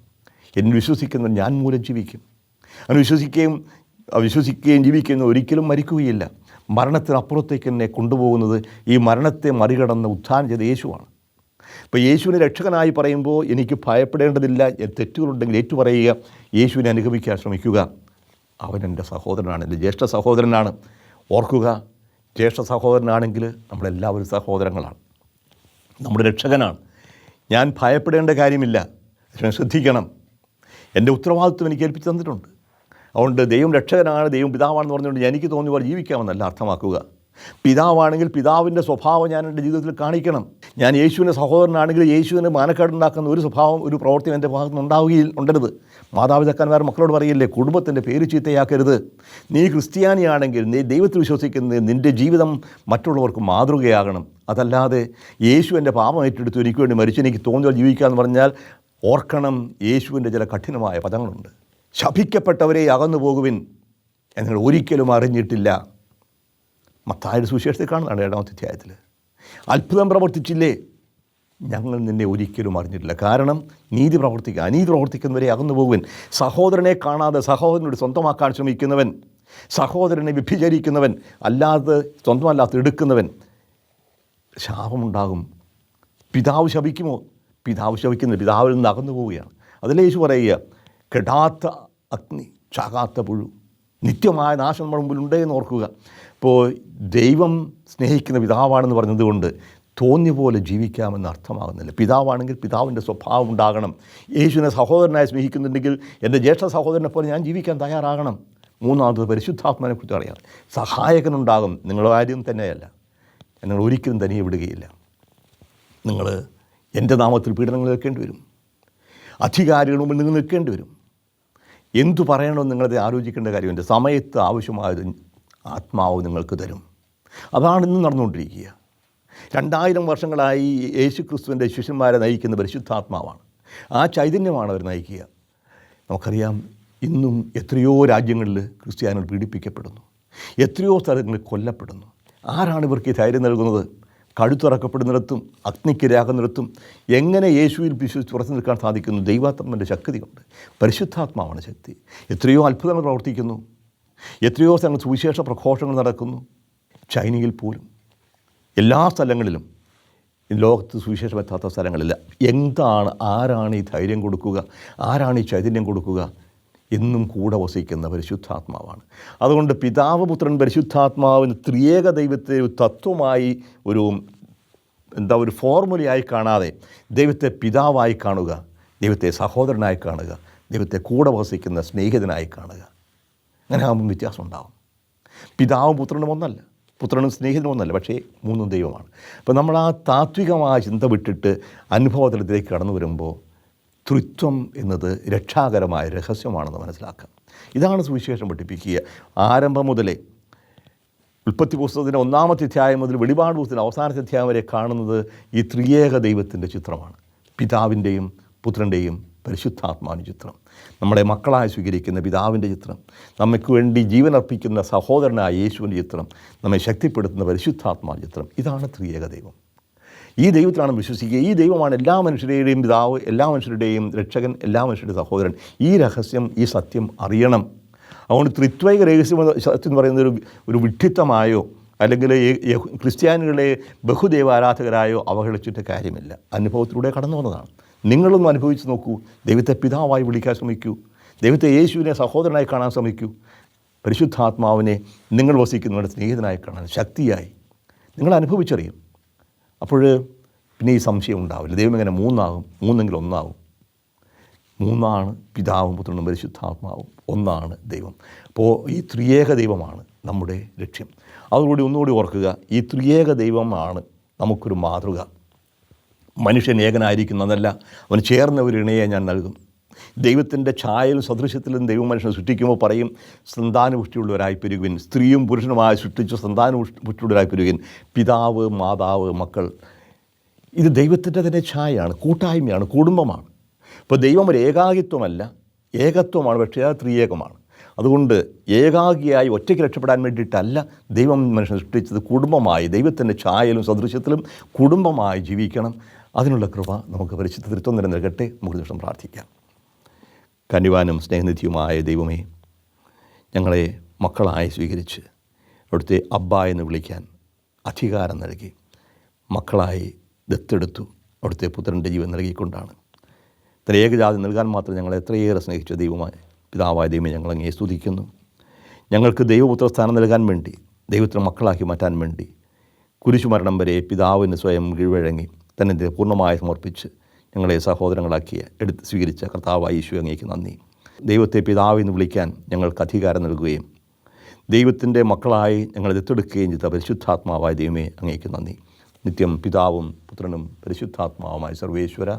എന്നെ വിശ്വസിക്കുന്നവൻ ഞാൻ മൂലം ജീവിക്കും. അവൻ വിശ്വസിക്കുകയും ജീവിക്കുന്ന ഒരിക്കലും മരിക്കുകയില്ല. മരണത്തിനപ്പുറത്തേക്ക് എന്നെ കൊണ്ടുപോകുന്നത് ഈ മരണത്തെ മറികടന്ന് ഉത്ഥാനം ചെയ്ത യേശുവാണ്. ഇപ്പോൾ യേശുവിനെ രക്ഷകനായി പറയുമ്പോൾ എനിക്ക് ഭയപ്പെടേണ്ടതില്ല. തെറ്റുകളുണ്ടെങ്കിൽ ഏറ്റുപറയുക, യേശുവിനെ അനുഗമിക്കാൻ ശ്രമിക്കുക. അവൻ എൻ്റെ സഹോദരനാണ്, എൻ്റെ ജ്യേഷ്ഠ സഹോദരനാണ്. ഓർക്കുക, ജ്യേഷ്ഠ സഹോദരനാണെങ്കിൽ നമ്മളെല്ലാവരും സഹോദരങ്ങളാണ്. നമ്മുടെ രക്ഷകനാണ്. ഞാൻ ഭയപ്പെടേണ്ട കാര്യമില്ല. ശ്രദ്ധിക്കണം, എൻ്റെ ഉത്തരവാദിത്വം എനിക്ക് ഏൽപ്പിച്ച് തന്നിട്ടുണ്ട്. അതുകൊണ്ട് ദൈവം രക്ഷകനാണ്, ദൈവം പിതാവാണെന്ന് പറഞ്ഞുകൊണ്ട് എനിക്ക് തോന്നിയ പോലെ ജീവിക്കാമെന്നല്ല അർത്ഥമാക്കുക. പിതാവാണെങ്കിൽ പിതാവിൻ്റെ സ്വഭാവം ഞാൻ എൻ്റെ ജീവിതത്തിൽ കാണിക്കണം. ഞാൻ യേശുവിൻ്റെ സഹോദരനാണെങ്കിൽ യേശുവിന് മാനക്കേടുണ്ടാക്കുന്ന ഒരു സ്വഭാവം, ഒരു പ്രവൃത്തി എൻ്റെ ഭാഗത്ത് നിന്ന് ഉണ്ടാകരുത്. മാതാപിതാക്കന്മാർ മക്കളോട് പറയില്ലേ, കുടുംബത്തിൻ്റെ പേര് ചീത്തയാക്കരുത്. നീ ക്രിസ്ത്യാനിയാണെങ്കിൽ, നീ ദൈവത്തിൽ വിശ്വസിക്കുന്നത്, നിൻ്റെ ജീവിതം മറ്റുള്ളവർക്ക് മാതൃകയാകണം. അതല്ലാതെ യേശു എൻ്റെ പാപം ഏറ്റെടുത്ത് എനിക്ക് വേണ്ടി മരിച്ചു, എനിക്ക് തോന്നിയാൽ ജീവിക്കാമെന്ന് പറഞ്ഞാൽ ഓർക്കണം, യേശുവിൻ്റെ ചില കഠിനമായ പദങ്ങളുണ്ട്. ശപിക്കപ്പെട്ടവരെ അകന്നു പോകുവിൻ നിങ്ങൾ ഒരിക്കലും അറിഞ്ഞിട്ടില്ല. മത്തായിയുടെ സുവിശേഷത്തിൽ കാണുന്നതാണ് 7-ാമത്തെ അധ്യായത്തിൽ. അത്ഭുതം പ്രവർത്തിച്ചില്ലേ, ഞങ്ങൾ നിന്നെ ഒരിക്കലും അറിഞ്ഞിട്ടില്ല. കാരണം അനീതി പ്രവർത്തിക്കുന്നവരെ അകന്നു പോകുവൻ. സഹോദരനെ കാണാതെ സഹോദരനോട് സ്വന്തമാക്കാൻ ശ്രമിക്കുന്നവൻ, സഹോദരനെ വ്യഭിചരിക്കുന്നവൻ, അല്ലാതെ സ്വന്തമല്ലാത്ത എടുക്കുന്നവൻ, ശാപമുണ്ടാകും. പിതാവ് ശപിക്കുമോ? പിതാവ് ശപിക്കുന്നില്ല, പിതാവിൽ നിന്ന് അകന്നു പോവുകയാണ്. അതിലെ യേശു പറയുക, കെടാത്ത അഗ്നി, ചാകാത്ത പുഴു, നിത്യമായ നാശം നമ്മുടെ മുമ്പിലുണ്ടേ എന്ന് ഓർക്കുക. ഇപ്പോൾ ദൈവം സ്നേഹിക്കുന്ന പിതാവാണെന്ന് പറഞ്ഞതുകൊണ്ട് തോന്നിയ പോലെ ജീവിക്കാമെന്ന് അർത്ഥമാകുന്നില്ല. പിതാവാണെങ്കിൽ പിതാവിൻ്റെ സ്വഭാവം ഉണ്ടാകണം. യേശുവിനെ സഹോദരനായി സ്നേഹിക്കുന്നുണ്ടെങ്കിൽ എൻ്റെ ജ്യേഷ്ഠ സഹോദരനെ പോലെ ഞാൻ ജീവിക്കാൻ തയ്യാറാകണം. മൂന്നാമത് പരിശുദ്ധാത്മാവിനെ കുറിച്ച് അറിയാം. സഹായകനുണ്ടാകും. നിങ്ങളുടെ കാര്യം തന്നെയല്ല, നിങ്ങൾ ഒരിക്കലും തനിയെ വിടുകയില്ല. നിങ്ങൾ എൻ്റെ നാമത്തിൽ പീഡനങ്ങൾ നിൽക്കേണ്ടി വരും, അധികാരികളുടെ മുമ്പിൽ നിങ്ങൾ നിൽക്കേണ്ടി വരും. എന്തു പറയണമെന്ന് നിങ്ങളത് ആലോചിക്കേണ്ട കാര്യമുണ്ട്. സമയത്ത് ആവശ്യമായത് ആത്മാവ് നിങ്ങൾക്ക് തരും. അതാണ് ഇന്ന് നടന്നുകൊണ്ടിരിക്കുക. 2000 വർഷങ്ങളായി യേശു ക്രിസ്തുവിൻ്റെ ശിഷ്യന്മാരെ നയിക്കുന്ന പരിശുദ്ധാത്മാവാണ്. ആ ചൈതന്യമാണ് അവർ നയിക്കുക. നമുക്കറിയാം, ഇന്നും എത്രയോ രാജ്യങ്ങളിൽ ക്രിസ്ത്യാനികൾ പീഡിപ്പിക്കപ്പെടുന്നു, എത്രയോ സ്ഥലങ്ങളിൽ കൊല്ലപ്പെടുന്നു. ആരാണ് ഇവർക്ക് ഈ ധൈര്യം നൽകുന്നത്? കഴുത്തിറക്കപ്പെടുന്നിടത്തും അഗ്നിക്കിരയാകുന്നിടത്തും എങ്ങനെ യേശുവിൽ വിശ്വസിച്ച് ഉറച്ചു നിൽക്കാൻ സാധിക്കുന്നു? ദൈവാത്മാവിൻ്റെ ശക്തിയുണ്ട്, പരിശുദ്ധാത്മാവാണ് ശക്തി. എത്രയോ അത്ഭുതങ്ങൾ പ്രവർത്തിക്കുന്നു, എത്രയോ സ്ഥലങ്ങൾ സുവിശേഷ പ്രഘോഷങ്ങൾ നടക്കുന്നു. ചൈനയിൽ പോലും എല്ലാ സ്ഥലങ്ങളിലും, ലോകത്ത് സുവിശേഷം എത്താത്ത സ്ഥലങ്ങളില്ല. ആരാണ് ഈ ധൈര്യം കൊടുക്കുക? ആരാണ് ഈ ചൈതന്യം കൊടുക്കുക? എന്നും കൂടെ വസിക്കുന്ന പരിശുദ്ധാത്മാവാണ്. അതുകൊണ്ട് പിതാവ്, പുത്രൻ, പരിശുദ്ധാത്മാവിന് ത്രിയേക ദൈവത്തെ ഒരു തത്വമായി ഒരു ഫോർമുലയായി കാണാതെ ദൈവത്തെ പിതാവായി കാണുക, ദൈവത്തെ സഹോദരനായി കാണുക, ദൈവത്തെ കൂടെ വസിക്കുന്ന സ്നേഹിതനായി കാണുക. അങ്ങനെ ആകുമ്പം വ്യത്യാസം ഉണ്ടാകും. പിതാവും പുത്രനും ഒന്നല്ല, പുത്രനും സ്നേഹിതനും ഒന്നല്ല, പക്ഷേ മൂന്നും ദൈവമാണ്. അപ്പോൾ നമ്മൾ ആ താത്വികമായ ചിന്ത വിട്ടിട്ട് അനുഭവതലത്തിലേക്ക് കടന്നു വരുമ്പോൾ ത്രിത്വം എന്നത് രക്ഷാകരമായ രഹസ്യമാണെന്ന് മനസ്സിലാക്കാം. ഇതാണ് സുവിശേഷം പഠിപ്പിക്കുക. ആരംഭം മുതലേ ഉൽപ്പത്തി പുസ്തകത്തിൻ്റെ 1-ാമത്തെ അധ്യായം മുതൽ വെളിപാട് പുസ്തകത്തിൻ്റെ അവസാനത്തെ അധ്യായം വരെ കാണുന്നത് ഈ ത്രിയേക ദൈവത്തിൻ്റെ ചിത്രമാണ്. പിതാവിൻ്റെയും പുത്രൻ്റെയും പരിശുദ്ധാത്മാവിൻ്റെ ചിത്രം, നമ്മുടെ മക്കളായി സ്വീകരിക്കുന്ന പിതാവിൻ്റെ ചിത്രം, നമുക്ക് വേണ്ടി ജീവനർപ്പിക്കുന്ന സഹോദരനായ യേശുവിൻ്റെ ചിത്രം, നമ്മെ ശക്തിപ്പെടുത്തുന്ന പരിശുദ്ധാത്മാവിൻ്റെ ചിത്രം. ഇതാണ് ത്രിയേക ദൈവം. ഈ ദൈവത്തിലാണ് വിശ്വസിക്കുക. ഈ ദൈവമാണ് എല്ലാ മനുഷ്യരുടെയും പിതാവ്, എല്ലാ മനുഷ്യരുടെയും രക്ഷകൻ, എല്ലാ മനുഷ്യരുടെയും സഹോദരൻ. ഈ രഹസ്യം, ഈ സത്യം അറിയണം. അതുകൊണ്ട് ത്രിത്വൈക രഹസ്യം സത്യം എന്ന് പറയുന്നത് ഒരു വിഡ്ഢിത്തമായോ അല്ലെങ്കിൽ ക്രിസ്ത്യാനികളെ ബഹുദൈവാരാധകരായോ അവഹേളിച്ചിട്ട് കാര്യമില്ല. അനുഭവത്തിലൂടെ കടന്നു വന്നതാണ്. നിങ്ങളൊന്ന് അനുഭവിച്ച് നോക്കൂ. ദൈവത്തെ പിതാവായി വിളിക്കാൻ ശ്രമിക്കൂ. ദൈവത്തെ യേശുവിനെ സഹോദരനായി കാണാൻ ശ്രമിക്കൂ. പരിശുദ്ധാത്മാവിനെ നിങ്ങൾ വസിക്കുന്നവരുടെ സ്നേഹിതനായി കാണാൻ ശക്തിയായി നിങ്ങൾ അനുഭവിച്ചറിയും. അപ്പോൾ പിന്നെ ഈ സംശയം ഉണ്ടാവില്ല. ദൈവം എങ്ങനെ മൂന്നാകും? മൂന്നെങ്കിൽ ഒന്നാകും. മൂന്നാണ് പിതാവും പുത്രനും പരിശുദ്ധാത്മാവും, ഒന്നാണ് ദൈവം. അപ്പോൾ ഈ ത്രിയേക ദൈവമാണ് നമ്മുടെ ലക്ഷ്യം. അതുകൂടി ഒന്നുകൂടി ഓർക്കുക, ഈ ത്രിയേക ദൈവമാണ് നമുക്കൊരു മാതൃക. മനുഷ്യൻ ഏകനായിരിക്കുന്നതല്ല, അവന് ചേർന്ന ഒരു ഇണയെ ഞാൻ നൽകും. ദൈവത്തിൻ്റെ ഛായയിലും സദൃശ്യത്തിലും ദൈവം മനുഷ്യനെ സൃഷ്ടിക്കുമ്പോൾ പറയും, സന്താനപുഷ്ടിയുള്ളവരായി പെരുകുവിൻ. സ്ത്രീയും പുരുഷനുമായി സൃഷ്ടിച്ച് സന്താനപുഷ്ടിയുള്ളവരായി പെരുകുവിൻ. പിതാവ്, മാതാവ്, മക്കൾ, ഇത് ദൈവത്തിൻ്റെ തന്നെ ഛായയാണ്, കൂട്ടായ്മയാണ്, കുടുംബമാണ്. ഇപ്പോൾ ദൈവം ഒരു ഏകാകിത്വമല്ല, ഏകത്വമാണ്, പക്ഷേ അത് ത്രിയേകമാണ്. അതുകൊണ്ട് ഏകാഗിയായി ഒറ്റയ്ക്ക് രക്ഷപ്പെടാൻ വേണ്ടിയിട്ടല്ല ദൈവം മനുഷ്യനെ സൃഷ്ടിച്ചത്. കുടുംബമായി, ദൈവത്തിൻ്റെ ഛായയിലും സദൃശ്യത്തിലും കുടുംബമായി ജീവിക്കണം. അതിനുള്ള കൃപ നമുക്ക് പരിശുദ്ധ ത്രിത്വം നിലനിൽക്കട്ടെ. നമുക്ക് നിമിഷം പ്രാർത്ഥിക്കാം. കനിവാനും സ്നേഹനിധിയുമായ ദൈവമേ, ഞങ്ങളെ മക്കളായി സ്വീകരിച്ച് അവിടുത്തെ അബ്ബ എന്ന് വിളിക്കാൻ അധികാരം നൽകി മക്കളായി ദത്തെടുത്തു. അവിടുത്തെ പുത്രൻ്റെ ജീവൻ നൽകിക്കൊണ്ടാണ്. ഇത്ര ഏകജാതി നൽകാൻ മാത്രം ഞങ്ങളെ എത്രയേറെ സ്നേഹിച്ച ദൈവമായ പിതാവായ ദൈവമേ, ഞങ്ങളങ്ങേ സ്തുതിക്കുന്നു. ഞങ്ങൾക്ക് ദൈവപുത്ര സ്ഥാനം നൽകാൻ വേണ്ടി, ദൈവത്തിന് മക്കളാക്കി മാറ്റാൻ വേണ്ടി കുരിശുമരണം വരെ പിതാവിന് സ്വയം കീഴ്വഴങ്ങി തന്നെ പൂർണ്ണമായി സമർപ്പിച്ച് ഞങ്ങളെ സഹോദരങ്ങളാക്കിയ സ്വീകരിച്ച കർത്താവായ യേശു അങ്ങേക്ക് നന്ദി. ദൈവത്തെ പിതാവെന്ന് വിളിക്കാൻ ഞങ്ങൾക്ക് അധികാരം നൽകുകയും ദൈവത്തിൻ്റെ മക്കളായി ഞങ്ങളെ ദത്തെടുക്കുകയും ചെയ്ത പരിശുദ്ധാത്മാവായ ദൈവമേ അങ്ങേക്ക് നന്ദി. നിത്യം പിതാവും പുത്രനും പരിശുദ്ധാത്മാവുമായ സർവേശ്വര